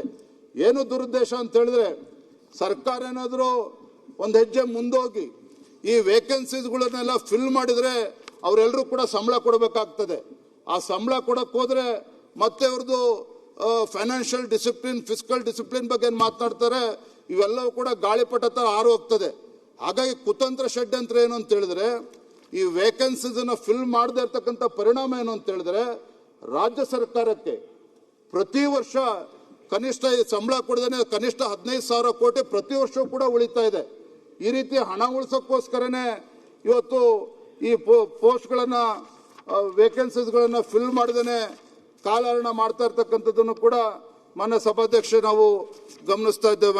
ಏನು ದುರುದ್ದೇಶ ಅಂತ ಹೇಳಿದ್ರೆ, ಸರ್ಕಾರ ಏನಾದರೂ ಒಂದು ಹೆಜ್ಜೆ ಮುಂದೋಗಿ ಈ ವೇಕೆನ್ಸೀಸ್ಗಳನ್ನೆಲ್ಲ ಫಿಲ್ ಮಾಡಿದ್ರೆ ಅವರೆಲ್ಲರೂ ಕೂಡ ಸಂಬಳ ಕೊಡಬೇಕಾಗ್ತದೆ. ಆ ಸಂಬಳ ಕೊಡಕ್ಕೆ ಹೋದ್ರೆ ಮತ್ತೆ ಅವ್ರದ್ದು ಫೈನಾನ್ಷಿಯಲ್ ಡಿಸಿಪ್ಲಿನ್, ಫಿಸ್ಕಲ್ ಡಿಸಿಪ್ಲಿನ್ ಬಗ್ಗೆ ಏನು ಮಾತನಾಡ್ತಾರೆ, ಇವೆಲ್ಲವೂ ಕೂಡ ಗಾಳಿಪಟ ಥರ ಹಾರು ಹೋಗ್ತದೆ. ಹಾಗಾಗಿ ಕುತಂತ್ರ ಷಡ್ಯಂತ್ರ ಏನು ಅಂತ ಹೇಳಿದ್ರೆ, ಈ ವೇಕೆನ್ಸೀಸನ್ನು ಫಿಲ್ ಮಾಡದೇ ಇರ್ತಕ್ಕಂಥ ಪರಿಣಾಮ ಏನು ಅಂತ ಹೇಳಿದ್ರೆ, ರಾಜ್ಯ ಸರ್ಕಾರಕ್ಕೆ ಪ್ರತಿ ವರ್ಷ ಕನಿಷ್ಠ ಸಂಬಳ ಕೊಡದೇ ಕನಿಷ್ಠ 15,000 ಕೋಟಿ ಪ್ರತಿ ವರ್ಷವೂ ಕೂಡ ಉಳಿತಾ ಇದೆ. ಈ ರೀತಿ ಹಣ ಉಳಿಸೋಕ್ಕೋಸ್ಕರನೇ ಇವತ್ತು ಈ ಪೋಸ್ಟ್ಗಳನ್ನು ವೇಕೆನ್ಸೀಸ್ಗಳನ್ನು ಫಿಲ್ ಮಾಡದೇ ಕಾಲಹರಣ ಮಾಡ್ತಾ ಇರ್ತಕ್ಕಂಥದ್ದನ್ನು ಕೂಡ ಮಾನ್ಯ ಸಭಾಧ್ಯಕ್ಷರೇ ನಾವು ಗಮನಿಸ್ತಾ ಇದ್ದೇವೆ.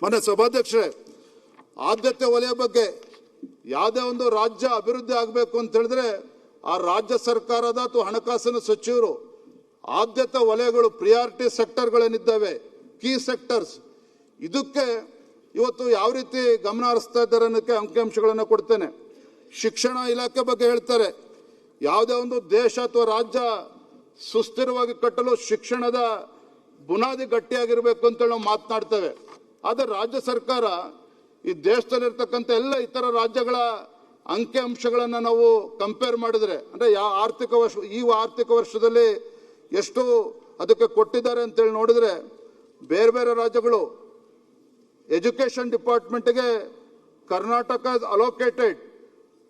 ಮಾನ್ಯ ಸಭಾಧ್ಯಕ್ಷರೇ, ಆದ್ಯತೆ ವಲಯ ಬಗ್ಗೆ ಯಾವುದೇ ಒಂದು ರಾಜ್ಯ ಅಭಿವೃದ್ಧಿ ಆಗಬೇಕು ಅಂತ ಹೇಳಿದ್ರೆ ಆ ರಾಜ್ಯ ಸರ್ಕಾರದ ಅಥವಾ ಹಣಕಾಸಿನ ಸಚಿವರು ಆದ್ಯತೆ ವಲಯಗಳು, ಪ್ರಿಯಾರಿಟಿ ಸೆಕ್ಟರ್ಗಳೇನಿದ್ದಾವೆ, ಕೀ ಸೆಕ್ಟರ್ಸ್, ಇದಕ್ಕೆ ಇವತ್ತು ಯಾವ ರೀತಿ ಗಮನ ಹರಿಸ್ತಾ ಇದ್ದಾರೆ ಅನ್ನೋಕ್ಕೆ ಅಂಕಿಅಂಶಗಳನ್ನು ಕೊಡ್ತೇನೆ. ಶಿಕ್ಷಣ ಇಲಾಖೆ ಬಗ್ಗೆ ಹೇಳ್ತಾರೆ, ಯಾವುದೇ ಒಂದು ದೇಶ ಅಥವಾ ರಾಜ್ಯ ಸುಸ್ಥಿರವಾಗಿ ಕಟ್ಟಲು ಶಿಕ್ಷಣದ ಬುನಾದಿ ಗಟ್ಟಿಯಾಗಿರಬೇಕು ಅಂತೇಳಿ ನಾವು ಮಾತನಾಡ್ತೇವೆ. ಆದರೆ ರಾಜ್ಯ ಸರ್ಕಾರ ಈ ದೇಶದಲ್ಲಿರ್ತಕ್ಕಂಥ ಎಲ್ಲ ಇತರ ರಾಜ್ಯಗಳ ಅಂಕಿಅಂಶಗಳನ್ನು ನಾವು ಕಂಪೇರ್ ಮಾಡಿದ್ರೆ, ಅಂದರೆ ಈ ಆರ್ಥಿಕ ವರ್ಷದಲ್ಲಿ ಎಷ್ಟು ಅದಕ್ಕೆ ಕೊಟ್ಟಿದ್ದಾರೆ ಅಂತೇಳಿ ನೋಡಿದ್ರೆ, ಬೇರೆ ಬೇರೆ ರಾಜ್ಯಗಳು ಎಜುಕೇಷನ್ ಡಿಪಾರ್ಟ್ಮೆಂಟ್ಗೆ Karnataka allocated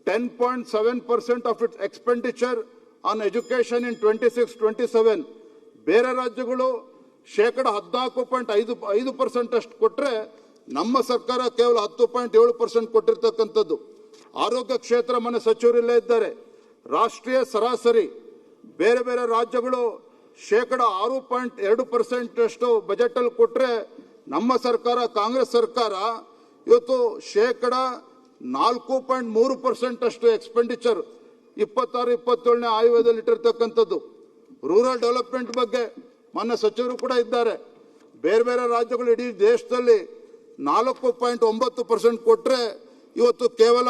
10.7% of its expenditure on education in 26-27. ಬೇರೆ ರಾಜ್ಯಗಳು 14.5% ಅಷ್ಟು ಕೊಟ್ಟರೆ ನಮ್ಮ ಸರ್ಕಾರ ಕೇವಲ 10.7% ಕೊಟ್ಟಿರ್ತಕ್ಕಂಥದ್ದು. ಆರೋಗ್ಯ ಕ್ಷೇತ್ರ ಮನೆ ಸಚಿವರಿಲ್ಲೇ ಇದ್ದಾರೆ. ರಾಷ್ಟ್ರೀಯ ಸರಾಸರಿ ಬೇರೆ ಬೇರೆ ರಾಜ್ಯಗಳು 6.2% ಅಷ್ಟು ಬಜೆಟ್ ಅಲ್ಲಿ ಕೊಟ್ಟರೆ ನಮ್ಮ ಸರ್ಕಾರ, ಕಾಂಗ್ರೆಸ್ ಸರ್ಕಾರ ಇವತ್ತು 4.3% ಅಷ್ಟು ಎಕ್ಸ್ಪೆಂಡಿಚರ್ 26-27ನೇ ಆಯವ್ಯಯದಲ್ಲಿ ಇಟ್ಟಿರ್ತಕ್ಕಂಥದ್ದು. ರೂರಲ್ ಡೆವಲಪ್ಮೆಂಟ್ ಬಗ್ಗೆ ಮಾನ್ಯ ಸಚಿವರು ಕೂಡ ಇದ್ದಾರೆ. ಬೇರೆ ಬೇರೆ ರಾಜ್ಯಗಳು ಇಡೀ ದೇಶದಲ್ಲಿ 4.9% ಕೊಟ್ಟರೆ ಇವತ್ತು ಕೇವಲ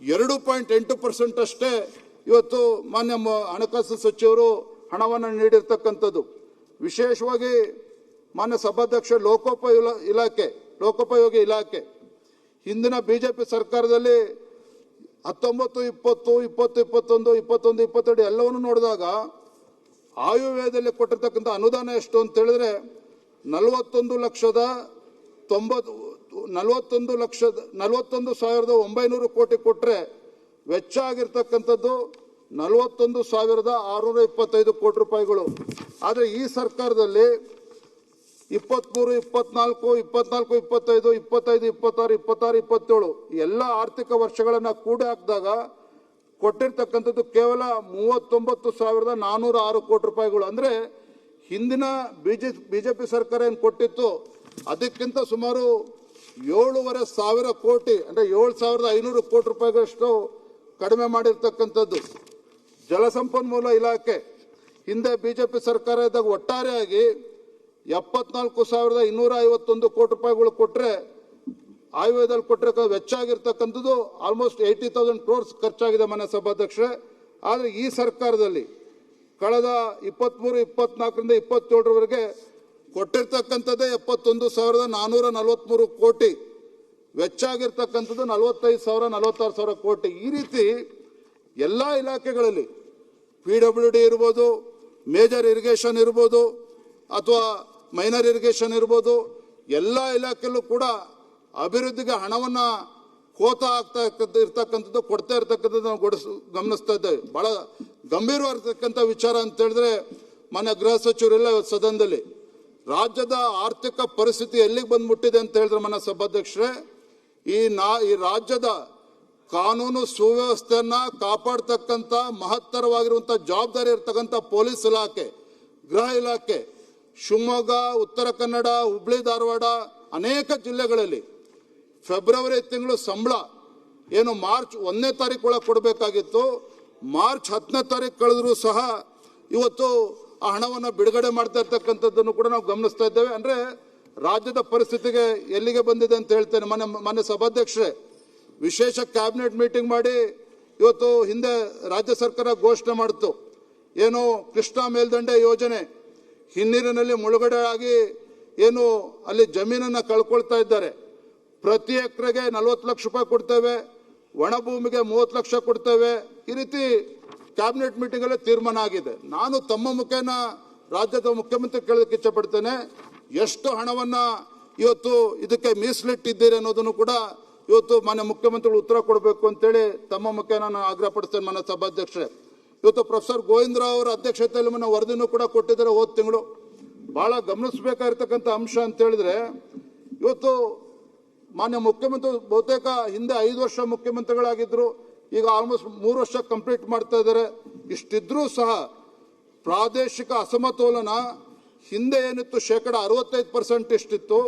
2.8% ಅಷ್ಟೇ ಇವತ್ತು ಮಾನ್ಯ ಹಣಕಾಸು ಸಚಿವರು ಹಣವನ್ನು ನೀಡಿರ್ತಕ್ಕಂಥದ್ದು. ವಿಶೇಷವಾಗಿ ಮಾನ್ಯ ಸಭಾಧ್ಯಕ್ಷ ಲೋಕೋಪಯೋಗಿ ಇಲಾಖೆ ಹಿಂದಿನ ಬಿಜೆಪಿ ಸರ್ಕಾರದಲ್ಲಿ 19, 20, 21, 22 ಎಲ್ಲವನ್ನು ನೋಡಿದಾಗ ಆಯವ್ಯಯದಲ್ಲಿ ಕೊಟ್ಟಿರ್ತಕ್ಕಂಥ ಅನುದಾನ ಎಷ್ಟು ಅಂತ ಹೇಳಿದ್ರೆ 41,900 ಕೋಟಿ ಕೊಟ್ಟರೆ ವೆಚ್ಚ ಆಗಿರ್ತಕ್ಕಂಥದ್ದು 41,625 ಕೋಟಿ ರೂಪಾಯಿಗಳು. ಆದರೆ ಈ ಸರ್ಕಾರದಲ್ಲಿ 23, 24, 24, 25, 25, 26, 26, 27 ಎಲ್ಲ ಆರ್ಥಿಕ ವರ್ಷಗಳನ್ನು ಕೂಡಿ ಹಾಕಿದಾಗ ಕೊಟ್ಟಿರ್ತಕ್ಕಂಥದ್ದು ಕೇವಲ 39,406 ಕೋಟಿ ರೂಪಾಯಿಗಳು. ಅಂದರೆ ಹಿಂದಿನ ಬಿಜೆಪಿ ಸರ್ಕಾರ ಏನು ಕೊಟ್ಟಿತ್ತು ಅದಕ್ಕಿಂತ ಸುಮಾರು 7,500 ಕೋಟಿ, ಅಂದರೆ 7,500 ಕೋಟಿ ರೂಪಾಯಿಗಳಷ್ಟು ಕಡಿಮೆ ಮಾಡಿರ್ತಕ್ಕಂಥದ್ದು. ಜಲಸಂಪನ್ಮೂಲ ಇಲಾಖೆ ಹಿಂದೆ ಬಿಜೆಪಿ ಸರ್ಕಾರ ಇದ್ದಾಗ ಒಟ್ಟಾರೆಯಾಗಿ 74,251 ಕೋಟಿ ರೂಪಾಯಿಗಳು ಕೊಟ್ಟರೆ ಆಯವ್ಯಯದಲ್ಲಿ ಕೊಟ್ಟಿರೋ ವೆಚ್ಚ ಆಗಿರ್ತಕ್ಕಂಥದ್ದು ಆಲ್ಮೋಸ್ಟ್ 80,000 crores ಖರ್ಚಾಗಿದೆ ಮನೆ ಸಭಾಧ್ಯಕ್ಷರೇ. ಆದರೆ ಈ ಸರ್ಕಾರದಲ್ಲಿ ಕಳೆದ 23, 24ರಿಂದ 27ರವರೆಗೆ ಕೊಟ್ಟಿರ್ತಕ್ಕಂಥದ್ದೇ 71,443 ಕೋಟಿ, ವೆಚ್ಚ ಆಗಿರ್ತಕ್ಕಂಥದ್ದು 45,000, 46,000 ಕೋಟಿ. ಈ ರೀತಿ ಎಲ್ಲ ಇಲಾಖೆಗಳಲ್ಲಿ PWD ಇರ್ಬೋದು, ಮೇಜರ್ ಇರಿಗೇಷನ್ ಇರ್ಬೋದು ಅಥವಾ ಮೈನರ್ ಇರಿಗೇಷನ್ ಇರ್ಬೋದು, ಎಲ್ಲ ಇಲಾಖೆಯಲ್ಲೂ ಕೂಡ ಅಭಿವೃದ್ಧಿಗೆ ಹಣವನ್ನು ಕೋತಾ ಆಗ್ತಾ ಇರ್ತಕ್ಕಂಥದ್ದು, ಕೊಡ್ತಾ ಇರ್ತಕ್ಕಂಥದ್ದು ನಾವು ಗಮನಿಸ್ತಾ ಇದ್ದೇವೆ. ಬಹಳ ಗಂಭೀರವಾಗಿರ್ತಕ್ಕಂಥ ವಿಚಾರ ಅಂತ ಹೇಳಿದ್ರೆ, ಮಾನ್ಯ ಗೃಹ ಸಚಿವರೆಲ್ಲ ಸದನದಲ್ಲಿ ರಾಜ್ಯದ ಆರ್ಥಿಕ ಪರಿಸ್ಥಿತಿ ಎಲ್ಲಿಗೆ ಬಂದ್ಬಿಟ್ಟಿದೆ ಅಂತ ಹೇಳಿದ್ರೆ ಮನ ಸಭಾಧ್ಯಕ್ಷರೇ, ಈ ರಾಜ್ಯದ ಕಾನೂನು ಸುವ್ಯವಸ್ಥೆಯನ್ನ ಕಾಪಾಡ್ತಕ್ಕಂಥ ಮಹತ್ತರವಾಗಿರುವಂಥ ಜವಾಬ್ದಾರಿ ಇರ್ತಕ್ಕಂಥ ಪೊಲೀಸ್ ಇಲಾಖೆ, ಗೃಹ ಇಲಾಖೆ, ಶಿವಮೊಗ್ಗ, ಉತ್ತರ ಕನ್ನಡ, ಹುಬ್ಳಿ, ಧಾರವಾಡ ಅನೇಕ ಜಿಲ್ಲೆಗಳಲ್ಲಿ ಫೆಬ್ರವರಿ ತಿಂಗಳು ಸಂಬಳ ಏನು ಮಾರ್ಚ್ 1ನೇ ತಾರೀಕು ಒಳಗೆ ಕೊಡಬೇಕಾಗಿತ್ತು, ಮಾರ್ಚ್ 10ನೇ ತಾರೀಕು ಕಳೆದರೂ ಸಹ ಇವತ್ತು ಆ ಹಣವನ್ನು ಬಿಡುಗಡೆ ಮಾಡ್ತಾ ಇರ್ತಕ್ಕಂಥದ್ದನ್ನು ಕೂಡ ನಾವು ಗಮನಿಸ್ತಾ ಇದ್ದೇವೆ. ಅಂದರೆ ರಾಜ್ಯದ ಪರಿಸ್ಥಿತಿಗೆ ಎಲ್ಲಿಗೆ ಬಂದಿದೆ ಅಂತ ಹೇಳ್ತೇನೆ. ಮಾನ್ಯ ಸಭಾಧ್ಯಕ್ಷರೇ, ವಿಶೇಷ ಕ್ಯಾಬಿನೆಟ್ ಮೀಟಿಂಗ್ ಮಾಡಿ ಇವತ್ತು ಹಿಂದೆ ರಾಜ್ಯ ಸರ್ಕಾರ ಘೋಷಣೆ ಮಾಡಿತು, ಏನು ಕೃಷ್ಣಾ ಮೇಲ್ದಂಡೆ ಯೋಜನೆ ಹಿನ್ನೀರಿನಲ್ಲಿ ಮುಳುಗಡೆ ಆಗಿ ಏನು ಅಲ್ಲಿ ಜಮೀನನ್ನು ಕಳ್ಕೊಳ್ತಾ ಇದ್ದಾರೆ. ಪ್ರತಿ ಎಕರೆಗೆ 40 ಲಕ್ಷ ರೂಪಾಯಿ ಕೊಡ್ತೇವೆ, ಒಣ ಭೂಮಿಗೆ 30 ಲಕ್ಷ ಕೊಡ್ತೇವೆ. ಈ ರೀತಿ ಕ್ಯಾಬಿನೆಟ್ ಮೀಟಿಂಗಲ್ಲೇ ತೀರ್ಮಾನ ಆಗಿದೆ. ನಾನು ತಮ್ಮ ಮುಖೇನ ರಾಜ್ಯದ ಮುಖ್ಯಮಂತ್ರಿ ಕೇಳೋದಕ್ಕೆ ಇಚ್ಛಪಡ್ತೇನೆ, ಎಷ್ಟು ಹಣವನ್ನು ಇವತ್ತು ಇದಕ್ಕೆ ಮೀಸಲಿಟ್ಟಿದ್ದೀರಿ ಅನ್ನೋದನ್ನು ಕೂಡ ಇವತ್ತು ಮಾನ್ಯ ಮುಖ್ಯಮಂತ್ರಿಗಳು ಉತ್ತರ ಕೊಡಬೇಕು ಅಂತೇಳಿ ತಮ್ಮ ಮುಖೇನ ನಾನು ಆಗ್ರಹ ಪಡಿಸ್ತೇನೆ. ಮಾನ್ಯ ಸಭಾಧ್ಯಕ್ಷರೇ, ಇವತ್ತು ಪ್ರೊಫೆಸರ್ ಗೋವಿಂದರಾವ್ ಅವರ ಅಧ್ಯಕ್ಷತೆಯಲ್ಲಿ ನನ್ನ ವರದಿನೂ ಕೂಡ ಕೊಟ್ಟಿದ್ದಾರೆ ಹೋದ ತಿಂಗಳು. ಬಹಳ ಗಮನಿಸಬೇಕಾಗಿರ್ತಕ್ಕಂಥ ಅಂಶ ಅಂತ ಹೇಳಿದ್ರೆ, ಇವತ್ತು ಮಾನ್ಯ ಮುಖ್ಯಮಂತ್ರಿ ಬಹುತೇಕ ಹಿಂದೆ 5 ವರ್ಷ ಮುಖ್ಯಮಂತ್ರಿಗಳಾಗಿದ್ದರು, ಈಗ ಆಲ್ಮೋಸ್ಟ್ 3 ವರ್ಷ ಕಂಪ್ಲೀಟ್ ಮಾಡ್ತಾ ಇದ್ದಾರೆ. ಇಷ್ಟಿದ್ರೂ ಸಹ ಪ್ರಾದೇಶಿಕ ಅಸಮತೋಲನ ಹಿಂದೆ ಏನಿತ್ತು 65% ಇಷ್ಟಿತ್ತು,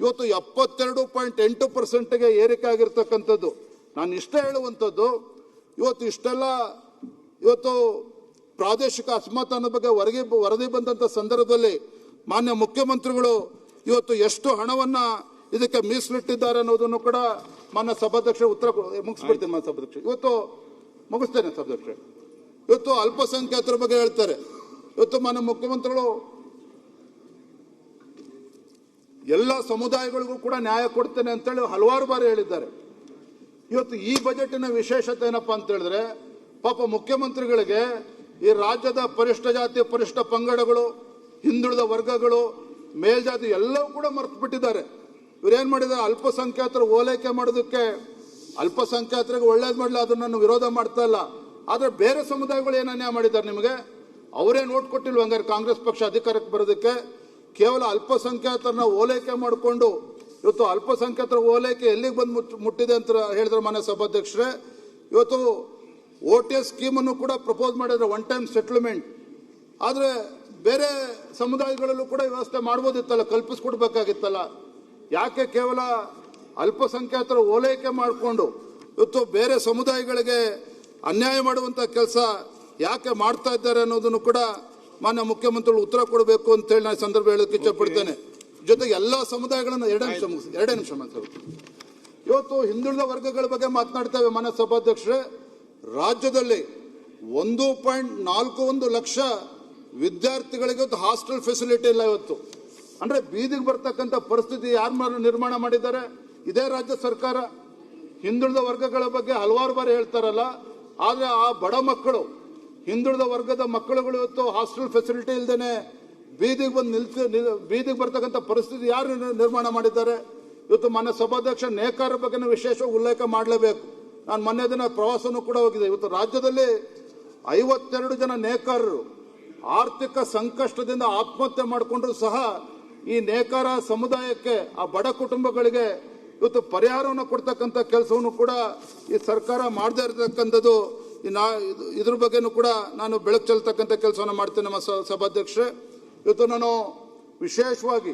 ಇವತ್ತು 72.8%ಗೆ ಏರಿಕೆ ಆಗಿರ್ತಕ್ಕಂಥದ್ದು. ನಾನು ಇಷ್ಟೇ ಹೇಳುವಂಥದ್ದು, ಇವತ್ತು ಇಷ್ಟೆಲ್ಲ ಇವತ್ತು ಪ್ರಾದೇಶಿಕ ಅಸಮಾಧಾನದ ಬಗ್ಗೆ ವರದಿ ಬಂದಂಥ ಸಂದರ್ಭದಲ್ಲಿ ಮಾನ್ಯ ಮುಖ್ಯಮಂತ್ರಿಗಳು ಇವತ್ತು ಎಷ್ಟು ಹಣವನ್ನು ಇದಕ್ಕೆ ಮೀಸಲಿಟ್ಟಿದ್ದಾರೆ ಅನ್ನೋದನ್ನು ಕೂಡ ಮಾನ್ಯ ಸಭಾಧ್ಯಕ್ಷ ಉತ್ತರ ಮುಗಿಸ್ಬಿಡ್ತೀನಿ. ಮಾನ್ಯ ಸಭಾಧ್ಯಕ್ಷ, ಇವತ್ತು ಮುಗಿಸ್ತೇನೆ ಸಭಾಧ್ಯಕ್ಷ. ಇವತ್ತು ಅಲ್ಪಸಂಖ್ಯಾತರ ಬಗ್ಗೆ ಹೇಳ್ತಾರೆ. ಇವತ್ತು ಮಾನ್ಯ ಮುಖ್ಯಮಂತ್ರಿಗಳು ಎಲ್ಲ ಸಮುದಾಯಗಳಿಗೂ ಕೂಡ ನ್ಯಾಯ ಕೊಡ್ತೇನೆ ಅಂತೇಳಿ ಹಲವಾರು ಬಾರಿ ಹೇಳಿದ್ದಾರೆ. ಇವತ್ತು ಈ ಬಜೆಟಿನ ವಿಶೇಷತೆ ಏನಪ್ಪಾ ಅಂತ ಹೇಳಿದ್ರೆ, ಪಾಪ ಮುಖ್ಯಮಂತ್ರಿಗಳಿಗೆ ಈ ರಾಜ್ಯದ ಪರಿಶಿಷ್ಟ ಜಾತಿ, ಪರಿಶಿಷ್ಟ ಪಂಗಡಗಳು, ಹಿಂದುಳಿದ ವರ್ಗಗಳು, ಮೇಲ್ಜಾತಿ ಎಲ್ಲವೂ ಕೂಡ ಮರ್ತು ಬಿಟ್ಟಿದ್ದಾರೆ. ಇವ್ರೇನ್ ಮಾಡಿದ್ದಾರೆ, ಅಲ್ಪಸಂಖ್ಯಾತರ ಓಲೈಕೆ ಮಾಡೋದಕ್ಕೆ, ಅಲ್ಪಸಂಖ್ಯಾತರಿಗೆ ಒಳ್ಳೇದು ಮಾಡಲಿ, ಅದನ್ನು ನಾನು ವಿರೋಧ ಮಾಡ್ತಾ ಇಲ್ಲ. ಆದರೆ ಬೇರೆ ಸಮುದಾಯಗಳು ಏನು ಅನ್ಯಾಯ ಮಾಡಿದ್ದಾರೆ ನಿಮಗೆ? ಅವರೇ ನೋಟ್ ಕೊಟ್ಟಿಲ್ವ ಹಂಗಾರೆ ಕಾಂಗ್ರೆಸ್ ಪಕ್ಷ ಅಧಿಕಾರಕ್ಕೆ ಬರೋದಕ್ಕೆ? ಕೇವಲ ಅಲ್ಪಸಂಖ್ಯಾತರನ್ನ ಓಲೈಕೆ ಮಾಡಿಕೊಂಡು ಇವತ್ತು ಅಲ್ಪಸಂಖ್ಯಾತರ ಓಲೈಕೆ ಎಲ್ಲಿಗೆ ಬಂದು ಮುಟ್ಟಿದೆ ಅಂತ ಹೇಳಿದ್ರೆ ಮಾನ್ಯ ಸಭಾಧ್ಯಕ್ಷರೇ, ಇವತ್ತು OTS ಸ್ಕೀಮನ್ನು ಕೂಡ ಪ್ರಪೋಸ್ ಮಾಡಿದ್ರೆ, ಒನ್ ಟೈಮ್ ಸೆಟ್ಲ್ಮೆಂಟ್. ಆದರೆ ಬೇರೆ ಸಮುದಾಯಗಳಲ್ಲೂ ಕೂಡ ವ್ಯವಸ್ಥೆ ಮಾಡ್ಬೋದಿತ್ತಲ್ಲ, ಕಲ್ಪಿಸ್ಕೊಡ್ಬೇಕಾಗಿತ್ತಲ್ಲ. ಯಾಕೆ ಕೇವಲ ಅಲ್ಪಸಂಖ್ಯಾತರ ಓಲೈಕೆ ಮಾಡಿಕೊಂಡು ಇವತ್ತು ಬೇರೆ ಸಮುದಾಯಗಳಿಗೆ ಅನ್ಯಾಯ ಮಾಡುವಂಥ ಕೆಲಸ ಯಾಕೆ ಮಾಡ್ತಾ ಇದ್ದಾರೆ ಅನ್ನೋದನ್ನು ಕೂಡ ಮಾನ್ಯ ಮುಖ್ಯಮಂತ್ರಿಗಳು ಉತ್ತರ ಕೊಡಬೇಕು ಅಂತೇಳಿ ನಾನು ಸಂದರ್ಭ ಹೇಳೋಕ್ಕೆ ಇಚ್ಛಪಡ್ತೇನೆ. ಜೊತೆಗೆ ಎಲ್ಲ ಸಮುದಾಯಗಳನ್ನು 2 ನಿಮಿಷ ಇವತ್ತು ಹಿಂದುಳಿದ ವರ್ಗಗಳ ಬಗ್ಗೆ ಮಾತನಾಡ್ತೇವೆ. ಮಾನ್ಯ ಸಭಾಧ್ಯಕ್ಷರೇ, ರಾಜ್ಯದಲ್ಲಿ 1.41 ಲಕ್ಷ ವಿದ್ಯಾರ್ಥಿಗಳಿಗೆ ಹಾಸ್ಟೆಲ್ ಫೆಸಿಲಿಟಿ ಇಲ್ಲ. ಇವತ್ತು ಅಂದ್ರೆ ಬೀದಿಗೆ ಬರ್ತಕ್ಕಂಥ ಪರಿಸ್ಥಿತಿ ಯಾರು ನಿರ್ಮಾಣ ಮಾಡಿದ್ದಾರೆ? ಇದೇ ರಾಜ್ಯ ಸರ್ಕಾರ. ಹಿಂದುಳಿದ ವರ್ಗಗಳ ಬಗ್ಗೆ ಹಲವಾರು ಬಾರಿ ಹೇಳ್ತಾರಲ್ಲ, ಆದರೆ ಆ ಬಡ ಮಕ್ಕಳು ಹಿಂದುಳಿದ ವರ್ಗದ ಮಕ್ಕಳುಗಳು ಇವತ್ತು ಹಾಸ್ಟೆಲ್ ಫೆಸಿಲಿಟಿ ಇಲ್ದೇನೆ ಬೀದಿಗೆ ಬಂದು ಬೀದಿಗೆ ಬರ್ತಕ್ಕಂಥ ಪರಿಸ್ಥಿತಿ ಯಾರು ನಿರ್ಮಾಣ ಮಾಡಿದ್ದಾರೆ? ಇವತ್ತು ಮಾನ್ಯ ಸಭಾಧ್ಯಕ್ಷ ನೇಕಾರ ಬಗ್ಗೆ ವಿಶೇಷವಾಗಿ ಉಲ್ಲೇಖ ಮಾಡಲೇಬೇಕು. ನಾನು ಮೊನ್ನೆ ದಿನ ಪ್ರವಾಸನೂ ಕೂಡ ಹೋಗಿದೆ. ಇವತ್ತು ರಾಜ್ಯದಲ್ಲಿ 52 ಜನ ನೇಕಾರರು ಆರ್ಥಿಕ ಸಂಕಷ್ಟದಿಂದ ಆತ್ಮಹತ್ಯೆ ಮಾಡಿಕೊಂಡ್ರು ಸಹ ಈ ನೇಕಾರ ಸಮುದಾಯಕ್ಕೆ, ಆ ಬಡ ಕುಟುಂಬಗಳಿಗೆ ಇವತ್ತು ಪರಿಹಾರವನ್ನು ಕೊಡ್ತಕ್ಕಂಥ ಕೆಲಸವನ್ನು ಕೂಡ ಈ ಸರ್ಕಾರ ಮಾಡದೇ ಇರತಕ್ಕಂಥದ್ದು. ಇದ್ರ ಬಗ್ಗೆನೂ ಕೂಡ ನಾನು ಬೆಳಕು ಚೆಲ್ತಕ್ಕಂಥ ಕೆಲಸವನ್ನು ಮಾಡ್ತೇನೆ ನಮ್ಮ ಸಭಾಧ್ಯಕ್ಷರೇ. ಇವತ್ತು ನಾನು ವಿಶೇಷವಾಗಿ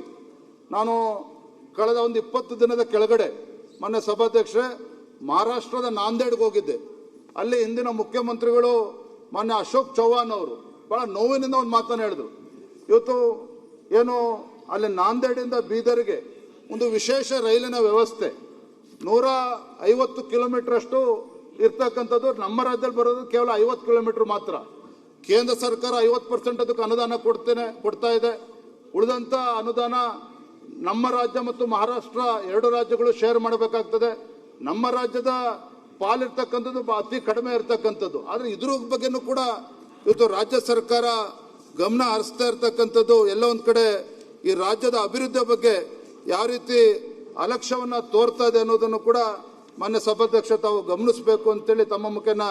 ಕಳೆದ ಒಂದು 20 ದಿನದ ಕೆಳಗಡೆ ಮೊನ್ನೆ ಸಭಾಧ್ಯಕ್ಷರೇ ಮಹಾರಾಷ್ಟ್ರದ ನಾಂದೇಡ್ಗೆ ಹೋಗಿದ್ದೆ. ಅಲ್ಲಿ ಹಿಂದಿನ ಮುಖ್ಯಮಂತ್ರಿಗಳು ಮೊನ್ನೆ ಅಶೋಕ್ ಚೌಹಾಣ್ ಅವರು ಬಹಳ ನೋವಿನಿಂದ ಒಂದು ಮಾತನ್ನು ಹೇಳಿದ್ರು. ಇವತ್ತು ಏನು ಅಲ್ಲಿ ನಾಂದೇಡಿಂದ ಬೀದರ್ಗೆ ಒಂದು ವಿಶೇಷ ರೈಲಿನ ವ್ಯವಸ್ಥೆ 150 ಕಿಲೋಮೀಟರ್ ಅಷ್ಟು ಇರ್ತಕ್ಕಂಥದ್ದು. ನಮ್ಮ ರಾಜ್ಯದಲ್ಲಿ ಬರೋದು ಕೇವಲ 50 ಕಿಲೋಮೀಟರ್ ಮಾತ್ರ. ಕೇಂದ್ರ ಸರ್ಕಾರ 50% ಅದಕ್ಕೆ ಅನುದಾನ ಕೊಡ್ತಾ ಇದೆ. ಉಳಿದಂತ ಅನುದಾನ ನಮ್ಮ ರಾಜ್ಯ ಮತ್ತು ಮಹಾರಾಷ್ಟ್ರ 2 ರಾಜ್ಯಗಳು ಶೇರ್ ಮಾಡಬೇಕಾಗ್ತದೆ. ನಮ್ಮ ರಾಜ್ಯದ ಪಾಲಿರ್ತಕ್ಕಂಥದ್ದು ಅತಿ ಕಡಿಮೆ ಇರ್ತಕ್ಕಂಥದ್ದು. ಆದರೆ ಇದ್ರ ಬಗ್ಗೆನೂ ಕೂಡ ಇವತ್ತು ರಾಜ್ಯ ಸರ್ಕಾರ ಗಮನ ಹರಿಸ್ತಾ ಇರ್ತಕ್ಕಂಥದ್ದು. ಎಲ್ಲ ಒಂದು ಕಡೆ ಈ ರಾಜ್ಯದ ಅಭಿವೃದ್ಧಿ ಬಗ್ಗೆ ಯಾವ ರೀತಿ ಅಲಕ್ಷ್ಯವನ್ನ ತೋರ್ತಾ ಇದೆ ಅನ್ನೋದನ್ನು ಕೂಡ ಮಾನ್ಯ ಸಭಾಧ್ಯಕ್ಷ ತಾವು ಗಮನಿಸಬೇಕು ಅಂತೇಳಿ ತಮ್ಮ ಮುಖೇನ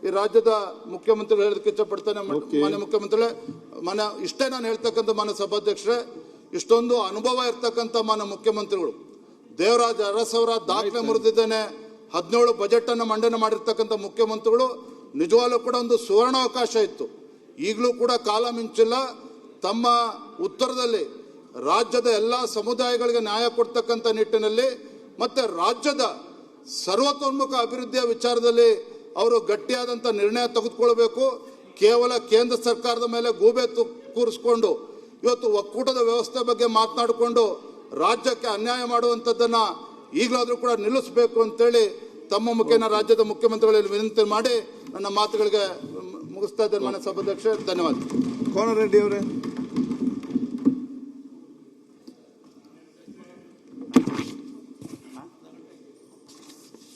ಈ ರಾಜ್ಯದ ಮುಖ್ಯಮಂತ್ರಿಗಳು ಹೇಳೋದಕ್ಕೆ ಇಚ್ಛಪಡ್ತೇನೆ. ಮಾನ್ಯ ಮುಖ್ಯಮಂತ್ರಿಗಳೇ, ಇಷ್ಟೇ ನಾನು ಹೇಳ್ತಕ್ಕಂಥ ಮಾನ್ಯ ಸಭಾಧ್ಯಕ್ಷರೇ, ಇಷ್ಟೊಂದು ಅನುಭವ ಇರ್ತಕ್ಕಂಥ ಮಾನ್ಯ ಮುಖ್ಯಮಂತ್ರಿಗಳು, ದೇವರಾಜ ಅರಸವರ ದಾಖಲೆ ಮುರಿದಿದ್ದೇನೆ 17 ಬಜೆಟ್ ಅನ್ನು ಮಂಡನೆ ಮಾಡಿರ್ತಕ್ಕಂಥ ಮುಖ್ಯಮಂತ್ರಿಗಳು ನಿಜವಾಗ್ಲೂ ಕೂಡ ಒಂದು ಸುವರ್ಣಾವಕಾಶ ಇತ್ತು. ಈಗಲೂ ಕೂಡ ಕಾಲ ಮಿಂಚಿಲ್ಲ. ತಮ್ಮ ಉತ್ತರದಲ್ಲಿ ರಾಜ್ಯದ ಎಲ್ಲ ಸಮುದಾಯಗಳಿಗೆ ನ್ಯಾಯ ಕೊಡ್ತಕ್ಕಂಥ ನಿಟ್ಟಿನಲ್ಲಿ ಮತ್ತೆ ರಾಜ್ಯದ ಸರ್ವತೋನ್ಮುಖ ಅಭಿವೃದ್ಧಿಯ ವಿಚಾರದಲ್ಲಿ ಅವರು ಗಟ್ಟಿಯಾದಂಥ ನಿರ್ಣಯ ತೆಗೆದುಕೊಳ್ಬೇಕು. ಕೇವಲ ಕೇಂದ್ರ ಸರ್ಕಾರದ ಮೇಲೆ ಗೂಬೆ ಕೂರಿಸ್ಕೊಂಡು ಇವತ್ತು ಒಕ್ಕೂಟದ ವ್ಯವಸ್ಥೆ ಬಗ್ಗೆ ಮಾತನಾಡಿಕೊಂಡು ರಾಜ್ಯಕ್ಕೆ ಅನ್ಯಾಯ ಮಾಡುವಂಥದ್ದನ್ನ ಈಗಲಾದರೂ ಕೂಡ ನಿಲ್ಲಿಸಬೇಕು ಅಂತೇಳಿ ತಮ್ಮ ಮುಖೇನ ರಾಜ್ಯದ ಮುಖ್ಯಮಂತ್ರಿಗಳಲ್ಲಿ ವಿನಂತಿ ಮಾಡಿ ನನ್ನ ಮಾತುಗಳಿಗೆ ಮುಗಿಸ್ತಾ ಇದ್ದೇನೆ. ಮಾನ್ಯ ಸಭಾಧ್ಯಕ್ಷ, ಧನ್ಯವಾದ. ಕೋನರೆಡ್ಡಿ ಅವರೇ.